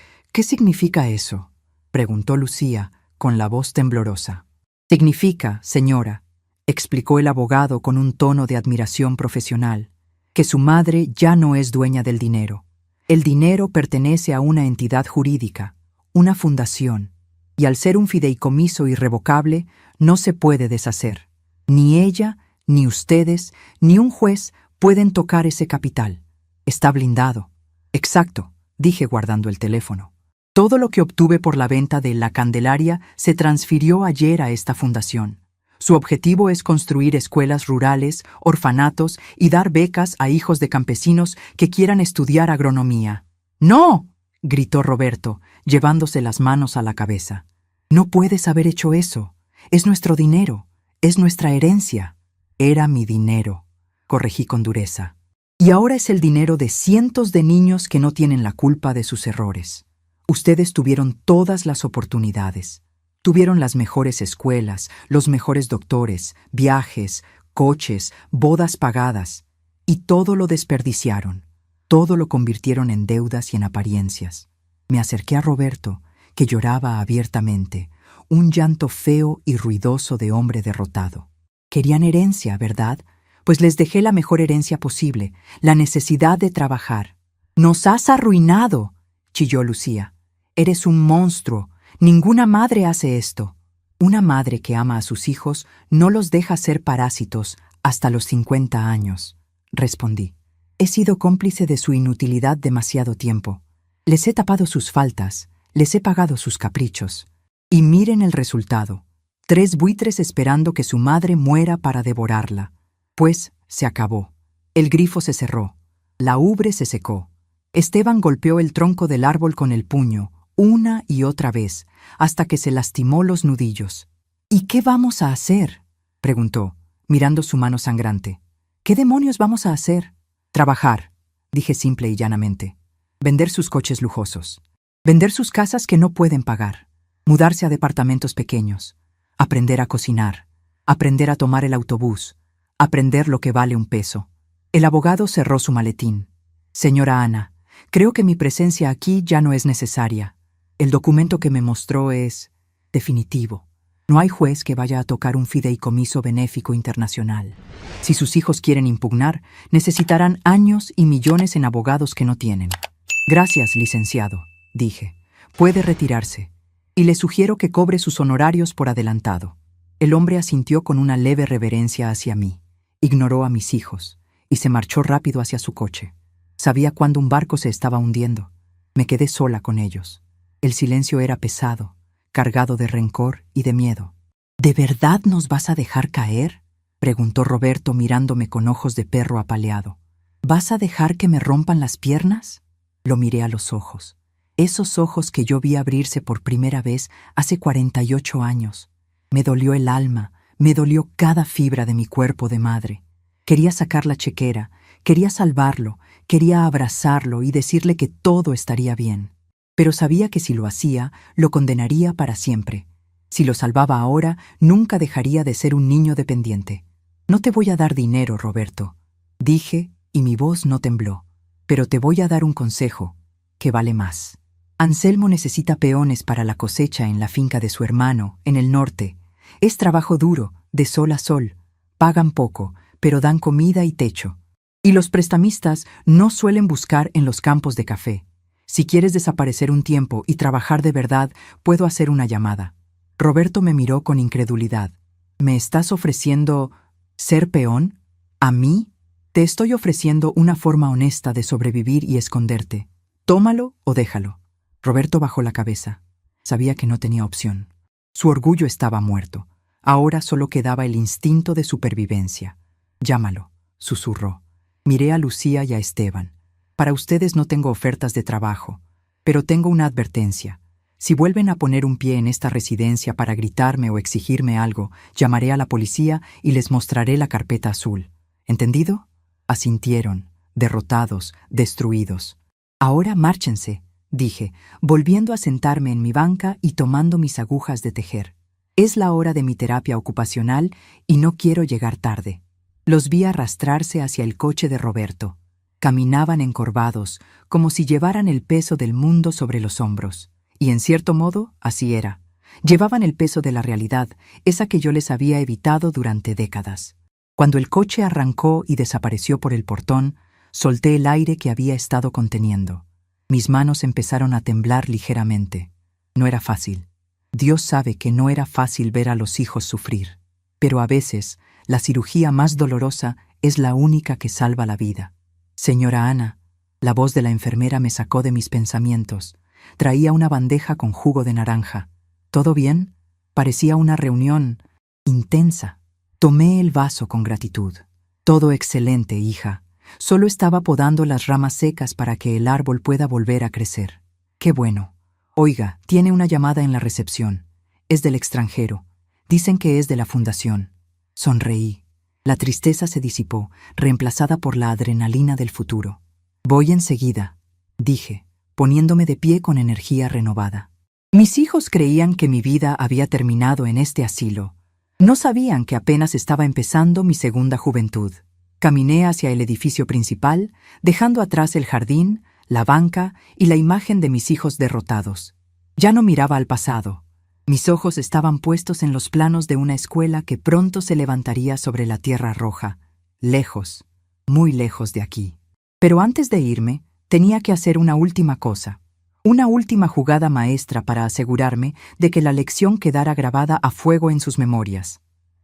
significa eso?, preguntó Lucía, con la voz temblorosa. Significa, señora, explicó el abogado con un tono de admiración profesional, que su madre ya no es dueña del dinero. El dinero pertenece a una entidad jurídica, una fundación, y al ser un fideicomiso irrevocable, no se puede deshacer. Ni ella, ni ustedes, ni un juez pueden tocar ese capital. Está blindado. Exacto, dije guardando el teléfono. Todo lo que obtuve por la venta de La Candelaria se transfirió ayer a esta fundación. Su objetivo es construir escuelas rurales, orfanatos y dar becas a hijos de campesinos que quieran estudiar agronomía. ¡No!, gritó Roberto, llevándose las manos a la cabeza. No puedes haber hecho eso. Es nuestro dinero. Es nuestra herencia. Era mi dinero, corregí con dureza. Y ahora es el dinero de cientos de niños que no tienen la culpa de sus errores. Ustedes tuvieron todas las oportunidades. Tuvieron las mejores escuelas, los mejores doctores, viajes, coches, bodas pagadas. Y todo lo desperdiciaron. Todo lo convirtieron en deudas y en apariencias. Me acerqué a Roberto, que lloraba abiertamente, un llanto feo y ruidoso de hombre derrotado. Querían herencia, ¿verdad? Pues les dejé la mejor herencia posible, la necesidad de trabajar. ¡Nos has arruinado!, chilló Lucía. Eres un monstruo. Ninguna madre hace esto. Una madre que ama a sus hijos no los deja ser parásitos hasta los 50 años, respondí. He sido cómplice de su inutilidad demasiado tiempo. Les he tapado sus faltas, les he pagado sus caprichos. Y miren el resultado. 3 buitres esperando que su madre muera para devorarla. Pues se acabó. El grifo se cerró. La ubre se secó. Esteban golpeó el tronco del árbol con el puño, una y otra vez, hasta que se lastimó los nudillos. ¿Y qué vamos a hacer?, preguntó, mirando su mano sangrante. ¿Qué demonios vamos a hacer? Trabajar, dije simple y llanamente. Vender sus coches lujosos. Vender sus casas que no pueden pagar. Mudarse a departamentos pequeños. Aprender a cocinar. Aprender a tomar el autobús. Aprender lo que vale un peso. El abogado cerró su maletín. Señora Ana, creo que mi presencia aquí ya no es necesaria. El documento que me mostró es definitivo. No hay juez que vaya a tocar un fideicomiso benéfico internacional. Si sus hijos quieren impugnar, necesitarán años y millones en abogados que no tienen. Gracias, licenciado, dije. Puede retirarse. Y le sugiero que cobre sus honorarios por adelantado. El hombre asintió con una leve reverencia hacia mí. Ignoró a mis hijos y se marchó rápido hacia su coche. Sabía cuándo un barco se estaba hundiendo. Me quedé sola con ellos. El silencio era pesado, cargado de rencor y de miedo. ¿De verdad nos vas a dejar caer?, preguntó Roberto mirándome con ojos de perro apaleado. ¿Vas a dejar que me rompan las piernas? Lo miré a los ojos. Esos ojos que yo vi abrirse por primera vez hace 48 años. Me dolió el alma, me dolió cada fibra de mi cuerpo de madre. Quería sacar la chequera, quería salvarlo, quería abrazarlo y decirle que todo estaría bien. Pero sabía que si lo hacía, lo condenaría para siempre. Si lo salvaba ahora, nunca dejaría de ser un niño dependiente. No te voy a dar dinero, Roberto, dije, y mi voz no tembló. Pero te voy a dar un consejo, que vale más. Anselmo necesita peones para la cosecha en la finca de su hermano, en el norte. Es trabajo duro, de sol a sol. Pagan poco, pero dan comida y techo. Y los prestamistas no suelen buscar en los campos de café. Si quieres desaparecer un tiempo y trabajar de verdad, puedo hacer una llamada. Roberto me miró con incredulidad. ¿Me estás ofreciendo ser peón? ¿A mí? Te estoy ofreciendo una forma honesta de sobrevivir y esconderte. Tómalo o déjalo. Roberto bajó la cabeza. Sabía que no tenía opción. Su orgullo estaba muerto. Ahora solo quedaba el instinto de supervivencia. Llámalo, susurró. Miré a Lucía y a Esteban. Para ustedes no tengo ofertas de trabajo, pero tengo una advertencia. Si vuelven a poner un pie en esta residencia para gritarme o exigirme algo, llamaré a la policía y les mostraré la carpeta azul. ¿Entendido? Asintieron, derrotados, destruidos. Ahora márchense, dije, volviendo a sentarme en mi banca y tomando mis agujas de tejer. Es la hora de mi terapia ocupacional y no quiero llegar tarde. Los vi arrastrarse hacia el coche de Roberto. Caminaban encorvados, como si llevaran el peso del mundo sobre los hombros. Y en cierto modo, así era. Llevaban el peso de la realidad, esa que yo les había evitado durante décadas. Cuando el coche arrancó y desapareció por el portón, solté el aire que había estado conteniendo. Mis manos empezaron a temblar ligeramente. No era fácil. Dios sabe que no era fácil ver a los hijos sufrir. Pero a veces, la cirugía más dolorosa es la única que salva la vida. Señora Ana, la voz de la enfermera me sacó de mis pensamientos. Traía una bandeja con jugo de naranja. ¿Todo bien? Parecía una reunión intensa. Tomé el vaso con gratitud. Todo excelente, hija. Solo estaba podando las ramas secas para que el árbol pueda volver a crecer. ¡Qué bueno! Oiga, tiene una llamada en la recepción. Es del extranjero. Dicen que es de la fundación. Sonreí. La tristeza se disipó, reemplazada por la adrenalina del futuro. Voy enseguida, dije, poniéndome de pie con energía renovada. Mis hijos creían que mi vida había terminado en este asilo. No sabían que apenas estaba empezando mi segunda juventud. Caminé hacia el edificio principal, dejando atrás el jardín, la banca y la imagen de mis hijos derrotados. Ya no miraba al pasado. Mis ojos estaban puestos en los planos de una escuela que pronto se levantaría sobre la tierra roja, lejos, muy lejos de aquí. Pero antes de irme, tenía que hacer una última cosa, una última jugada maestra para asegurarme de que la lección quedara grabada a fuego en sus memorias.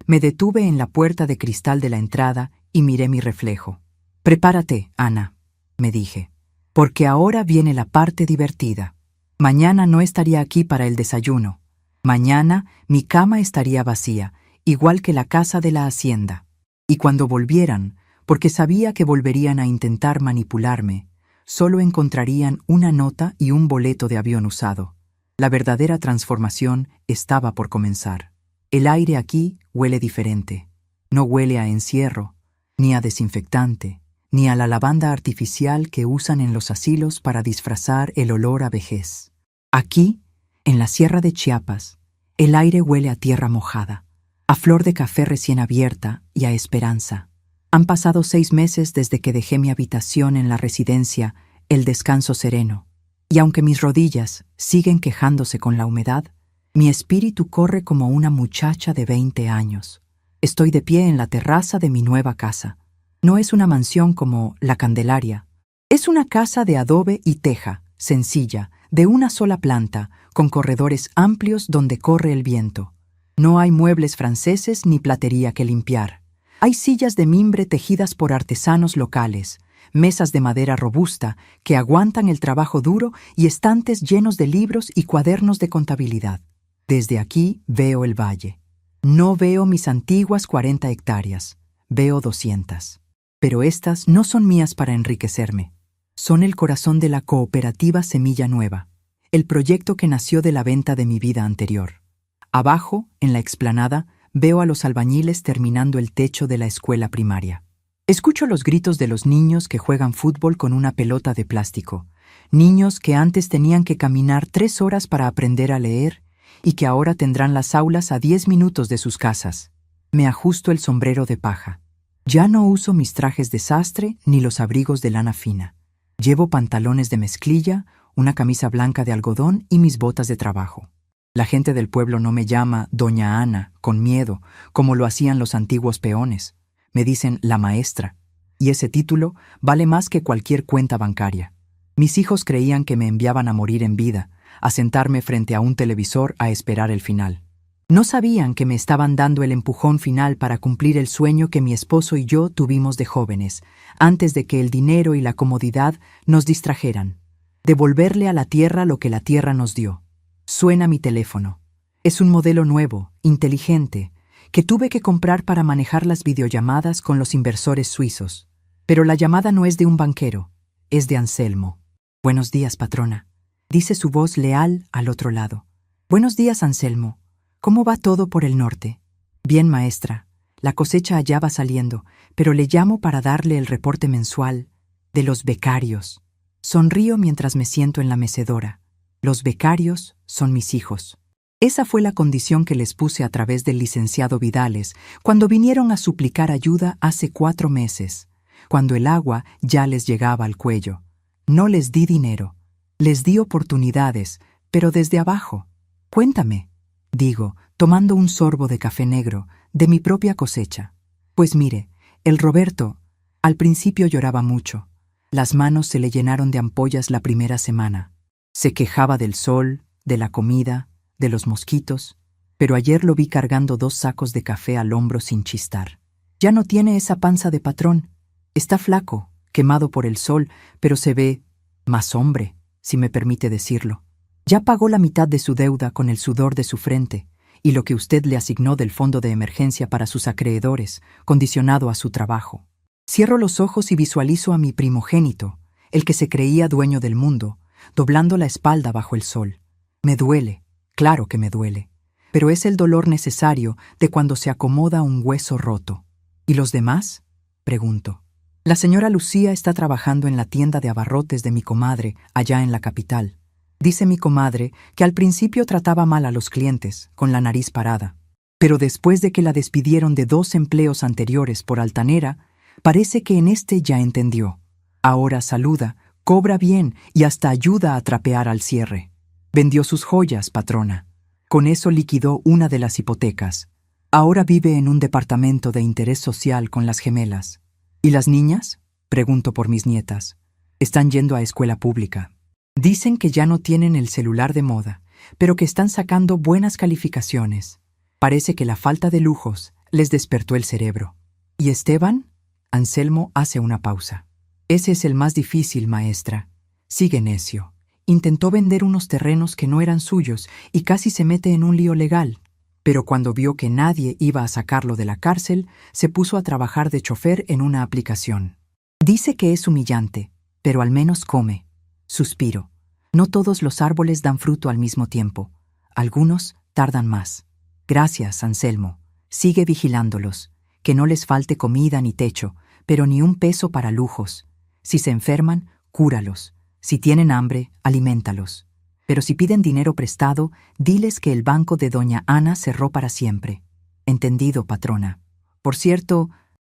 Me detuve en la puerta de cristal de la entrada y miré mi reflejo. «Prepárate, Ana», me dije, «porque ahora viene la parte divertida. Mañana no estaría aquí para el desayuno. Mañana mi cama estaría vacía, igual que la casa de la hacienda. Y cuando volvieran, porque sabía que volverían a intentar manipularme, solo encontrarían una nota y un boleto de avión usado. La verdadera transformación estaba por comenzar. El aire aquí huele diferente. No huele a encierro, ni a desinfectante, ni a la lavanda artificial que usan en los asilos para disfrazar el olor a vejez. Aquí, en la Sierra de Chiapas, el aire huele a tierra mojada, a flor de café recién abierta y a esperanza. Han pasado 6 meses desde que dejé mi habitación en la residencia, el descanso sereno. Y aunque mis rodillas siguen quejándose con la humedad, mi espíritu corre como una muchacha de 20 años. Estoy de pie en la terraza de mi nueva casa. No es una mansión como La Candelaria. Es una casa de adobe y teja, sencilla, de una sola planta, con corredores amplios donde corre el viento. No hay muebles franceses ni platería que limpiar. Hay sillas de mimbre tejidas por artesanos locales, mesas de madera robusta que aguantan el trabajo duro y estantes llenos de libros y cuadernos de contabilidad. Desde aquí veo el valle. No veo mis antiguas 40 hectáreas, veo 200. Pero estas no son mías para enriquecerme. Son el corazón de la cooperativa Semilla Nueva, el proyecto que nació de la venta de mi vida anterior. Abajo, en la explanada, veo a los albañiles terminando el techo de la escuela primaria. Escucho los gritos de los niños que juegan fútbol con una pelota de plástico, niños que antes tenían que caminar 3 horas para aprender a leer y que ahora tendrán las aulas a 10 minutos de sus casas. Me ajusto el sombrero de paja. Ya no uso mis trajes de sastre ni los abrigos de lana fina. Llevo pantalones de mezclilla, una camisa blanca de algodón y mis botas de trabajo. La gente del pueblo no me llama Doña Ana, con miedo, como lo hacían los antiguos peones. Me dicen la maestra, y ese título vale más que cualquier cuenta bancaria. Mis hijos creían que me enviaban a morir en vida, a sentarme frente a un televisor a esperar el final. No sabían que me estaban dando el empujón final para cumplir el sueño que mi esposo y yo tuvimos de jóvenes, antes de que el dinero y la comodidad nos distrajeran. Devolverle a la tierra lo que la tierra nos dio. Suena mi teléfono. Es un modelo nuevo, inteligente, que tuve que comprar para manejar las videollamadas con los inversores suizos. Pero la llamada no es de un banquero, es de Anselmo. «Buenos días, patrona», dice su voz leal al otro lado. «Buenos días, Anselmo. ¿Cómo va todo por el norte?» «Bien, maestra. La cosecha allá va saliendo, pero le llamo para darle el reporte mensual de los becarios». Sonrío mientras me siento en la mecedora. Los becarios son mis hijos. Esa fue la condición que les puse a través del licenciado Vidales cuando vinieron a suplicar ayuda hace 4 meses, cuando el agua ya les llegaba al cuello. No les di dinero, les di oportunidades, pero desde abajo. «Cuéntame», digo, tomando un sorbo de café negro, de mi propia cosecha. «Pues mire, el Roberto, al principio lloraba mucho. Las manos se le llenaron de ampollas la primera semana. Se quejaba del sol, de la comida, de los mosquitos, pero ayer lo vi cargando 2 sacos de café al hombro sin chistar. Ya no tiene esa panza de patrón. Está flaco, quemado por el sol, pero se ve más hombre, si me permite decirlo. Ya pagó la mitad de su deuda con el sudor de su frente y lo que usted le asignó del fondo de emergencia para sus acreedores, condicionado a su trabajo. Cierro los ojos y visualizo a mi primogénito, el que se creía dueño del mundo, doblando la espalda bajo el sol. Me duele, claro que me duele, pero es el dolor necesario de cuando se acomoda un hueso roto. ¿Y los demás?, pregunto. La señora Lucía está trabajando en la tienda de abarrotes de mi comadre, allá en la capital. Dice mi comadre que al principio trataba mal a los clientes, con la nariz parada. Pero después de que la despidieron de 2 empleos anteriores por altanera, parece que en este ya entendió. Ahora saluda, cobra bien y hasta ayuda a trapear al cierre. Vendió sus joyas, patrona. Con eso liquidó una de las hipotecas. Ahora vive en un departamento de interés social con las gemelas. ¿Y las niñas?, pregunto por mis nietas. Están yendo a escuela pública. Dicen que ya no tienen el celular de moda, pero que están sacando buenas calificaciones. Parece que la falta de lujos les despertó el cerebro. ¿Y Esteban? Anselmo hace una pausa. Ese es el más difícil, maestra. Sigue necio. Intentó vender unos terrenos que no eran suyos y casi se mete en un lío legal. Pero cuando vio que nadie iba a sacarlo de la cárcel, se puso a trabajar de chofer en una aplicación. Dice que es humillante, pero al menos come. Suspiro. No todos los árboles dan fruto al mismo tiempo. Algunos tardan más. Gracias, Anselmo. Sigue vigilándolos. Que no les falte comida ni techo, pero ni un peso para lujos. Si se enferman, cúralos. Si tienen hambre, aliméntalos. Pero si piden dinero prestado, diles que el banco de doña Ana cerró para siempre. Entendido, patrona. Por cierto,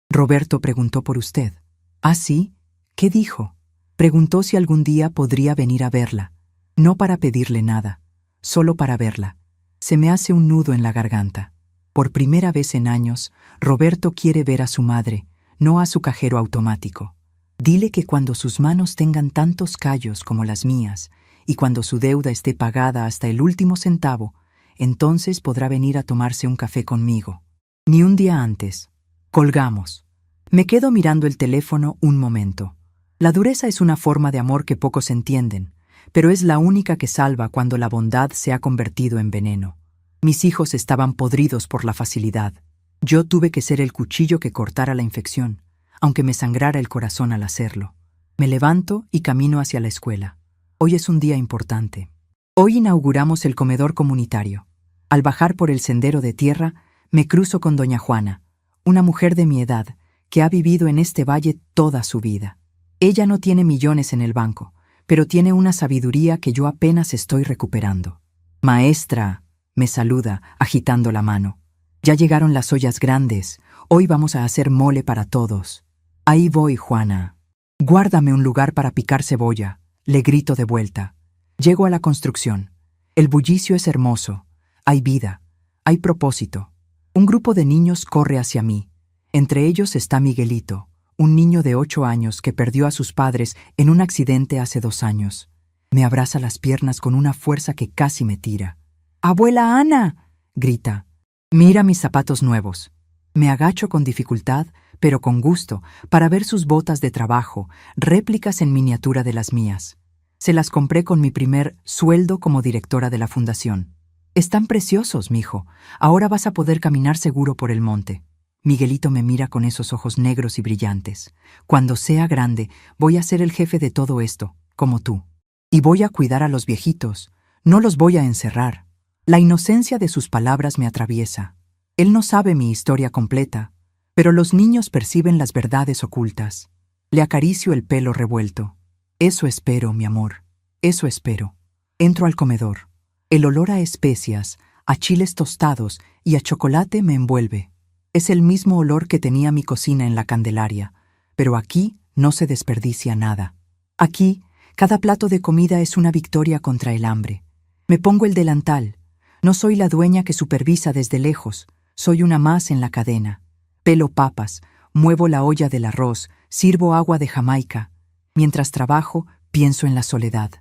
Roberto preguntó por usted. ¿Ah, sí? ¿Qué dijo? Preguntó si algún día podría venir a verla. No para pedirle nada, solo para verla. Se me hace un nudo en la garganta. Por primera vez en años, Roberto quiere ver a su madre, no a su cajero automático. Dile que cuando sus manos tengan tantos callos como las mías, y cuando su deuda esté pagada hasta el último centavo, entonces podrá venir a tomarse un café conmigo. Ni un día antes. Colgamos. Me quedo mirando el teléfono un momento. La dureza es una forma de amor que pocos entienden, pero es la única que salva cuando la bondad se ha convertido en veneno. Mis hijos estaban podridos por la facilidad. Yo tuve que ser el cuchillo que cortara la infección, aunque me sangrara el corazón al hacerlo. Me levanto y camino hacia la escuela. Hoy es un día importante. Hoy inauguramos el comedor comunitario. Al bajar por el sendero de tierra, me cruzo con doña Juana, una mujer de mi edad, que ha vivido en este valle toda su vida. Ella no tiene millones en el banco, pero tiene una sabiduría que yo apenas estoy recuperando. «Maestra», me saluda, agitando la mano. «Ya llegaron las ollas grandes. Hoy vamos a hacer mole para todos». «Ahí voy, Juana». Guárdame un lugar para picar cebolla, le grito de vuelta. Llego a la construcción. El bullicio es hermoso. Hay vida. Hay propósito. Un grupo de niños corre hacia mí. Entre ellos está Miguelito, un niño de 8 años que perdió a sus padres en un accidente hace 2 años. Me abraza las piernas con una fuerza que casi me tira. ¡Abuela Ana!, grita. Mira mis zapatos nuevos. Me agacho con dificultad, pero con gusto, para ver sus botas de trabajo, réplicas en miniatura de las mías. Se las compré con mi primer sueldo como directora de la fundación. Están preciosos, mijo. Ahora vas a poder caminar seguro por el monte. Miguelito me mira con esos ojos negros y brillantes. Cuando sea grande, voy a ser el jefe de todo esto, como tú. Y voy a cuidar a los viejitos. No los voy a encerrar. La inocencia de sus palabras me atraviesa. Él no sabe mi historia completa, pero los niños perciben las verdades ocultas. Le acaricio el pelo revuelto. Eso espero, mi amor. Eso espero. Entro al comedor. El olor a especias, a chiles tostados y a chocolate me envuelve. Es el mismo olor que tenía mi cocina en la Candelaria, pero aquí no se desperdicia nada. Aquí, cada plato de comida es una victoria contra el hambre. Me pongo el delantal. No soy la dueña que supervisa desde lejos, soy una más en la cadena. Pelo papas, muevo la olla del arroz, sirvo agua de Jamaica. Mientras trabajo, pienso en la soledad.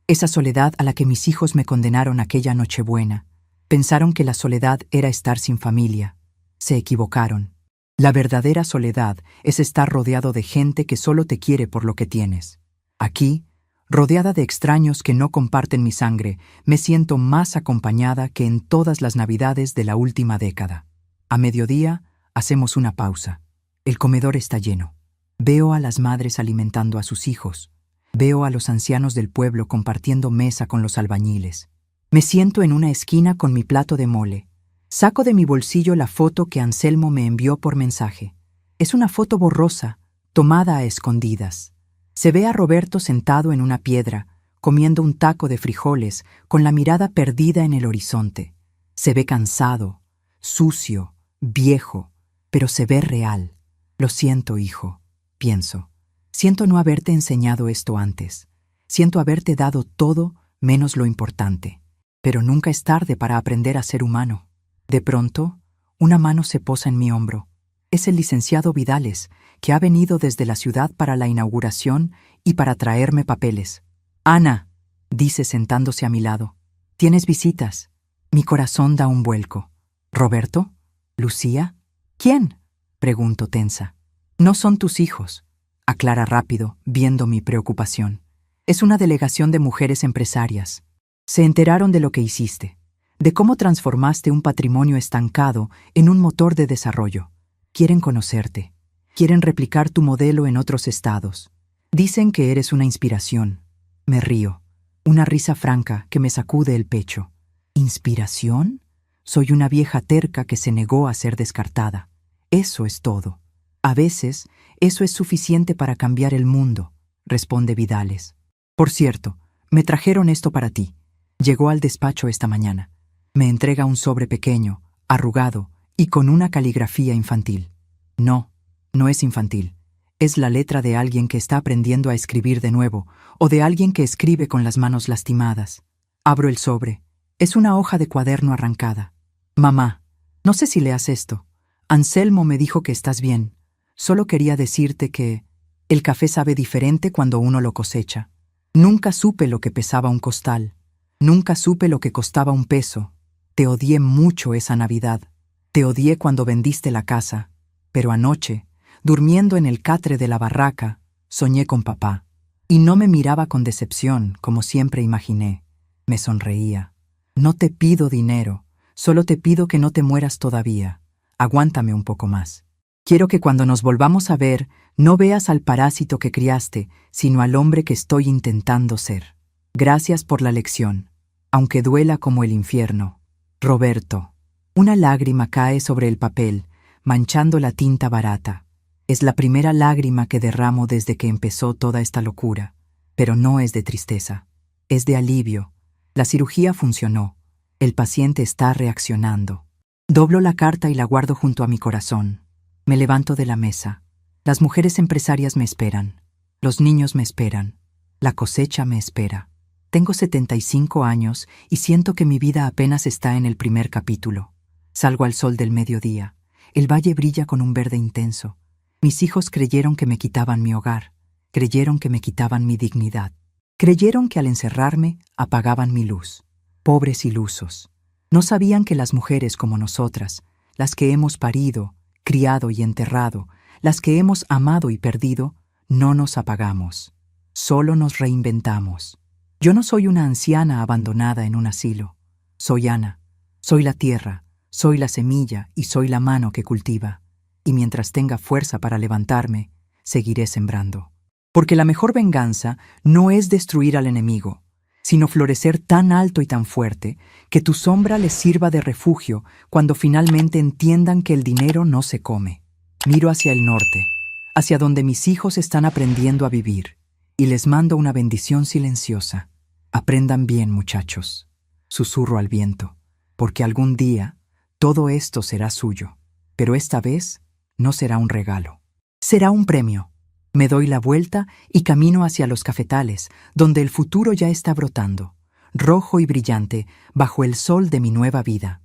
Esa soledad a la que mis hijos me condenaron aquella Nochebuena. Pensaron que la soledad era estar sin familia. Se equivocaron. La verdadera soledad es estar rodeado de gente que solo te quiere por lo que tienes. Aquí, rodeada de extraños que no comparten mi sangre, me siento más acompañada que en todas las Navidades de la última década. A mediodía, hacemos una pausa. El comedor está lleno. Veo a las madres alimentando a sus hijos. Veo a los ancianos del pueblo compartiendo mesa con los albañiles. Me siento en una esquina con mi plato de mole. Saco de mi bolsillo la foto que Anselmo me envió por mensaje. Es una foto borrosa, tomada a escondidas. Se ve a Roberto sentado en una piedra, comiendo un taco de frijoles, con la mirada perdida en el horizonte. Se ve cansado, sucio, viejo, pero se ve real. Lo siento, hijo, pienso. Siento no haberte enseñado esto antes. Siento haberte dado todo menos lo importante. Pero nunca es tarde para aprender a ser humano. De pronto, una mano se posa en mi hombro. Es el licenciado Vidales, que ha venido desde la ciudad para la inauguración y para traerme papeles. «Ana», dice sentándose a mi lado, «tienes visitas». Mi corazón da un vuelco. «¿Roberto? ¿Lucía? ¿Quién?», pregunto tensa. «No son tus hijos», aclara rápido, viendo mi preocupación. «Es una delegación de mujeres empresarias. Se enteraron de lo que hiciste, de cómo transformaste un patrimonio estancado en un motor de desarrollo. Quieren conocerte. Quieren replicar tu modelo en otros estados. Dicen que eres una inspiración». Me río. Una risa franca que me sacude el pecho. ¿Inspiración? Soy una vieja terca que se negó a ser descartada. Eso es todo. A veces, eso es suficiente para cambiar el mundo, responde Vidales. Por cierto, me trajeron esto para ti. Llegó al despacho esta mañana. Me entrega un sobre pequeño, arrugado y con una caligrafía infantil. No, no es infantil. Es la letra de alguien que está aprendiendo a escribir de nuevo, o de alguien que escribe con las manos lastimadas. Abro el sobre. Es una hoja de cuaderno arrancada. «Mamá, no sé si leas esto. Anselmo me dijo que estás bien. Solo quería decirte que el café sabe diferente cuando uno lo cosecha. Nunca supe lo que pesaba un costal. Nunca supe lo que costaba un peso. Te odié mucho esa Navidad. Te odié cuando vendiste la casa. Pero anoche, durmiendo en el catre de la barraca, soñé con papá. Y no me miraba con decepción, como siempre imaginé. Me sonreía. No te pido dinero, solo te pido que no te mueras todavía. Aguántame un poco más. Quiero que cuando nos volvamos a ver, no veas al parásito que criaste, sino al hombre que estoy intentando ser. Gracias por la lección, aunque duela como el infierno. Roberto». Una lágrima cae sobre el papel, manchando la tinta barata. Es la primera lágrima que derramo desde que empezó toda esta locura. Pero no es de tristeza, es de alivio. La cirugía funcionó. El paciente está reaccionando. Doblo la carta y la guardo junto a mi corazón. Me levanto de la mesa. Las mujeres empresarias me esperan. Los niños me esperan. La cosecha me espera. Tengo 75 años y siento que mi vida apenas está en el primer capítulo. Salgo al sol del mediodía. El valle brilla con un verde intenso. Mis hijos creyeron que me quitaban mi hogar. Creyeron que me quitaban mi dignidad. Creyeron que al encerrarme apagaban mi luz. Pobres ilusos. No sabían que las mujeres como nosotras, las que hemos parido, criado y enterrado, las que hemos amado y perdido, no nos apagamos. Solo nos reinventamos. Yo no soy una anciana abandonada en un asilo. Soy Ana. Soy la tierra, soy la semilla y soy la mano que cultiva. Y mientras tenga fuerza para levantarme, seguiré sembrando. Porque la mejor venganza no es destruir al enemigo, sino florecer tan alto y tan fuerte que tu sombra les sirva de refugio cuando finalmente entiendan que el dinero no se come. Miro hacia el norte, hacia donde mis hijos están aprendiendo a vivir, y les mando una bendición silenciosa. Aprendan bien, muchachos. Susurro al viento, porque algún día todo esto será suyo, pero esta vez no será un regalo. Será un premio. Me doy la vuelta y camino hacia los cafetales, donde el futuro ya está brotando, rojo y brillante, bajo el sol de mi nueva vida.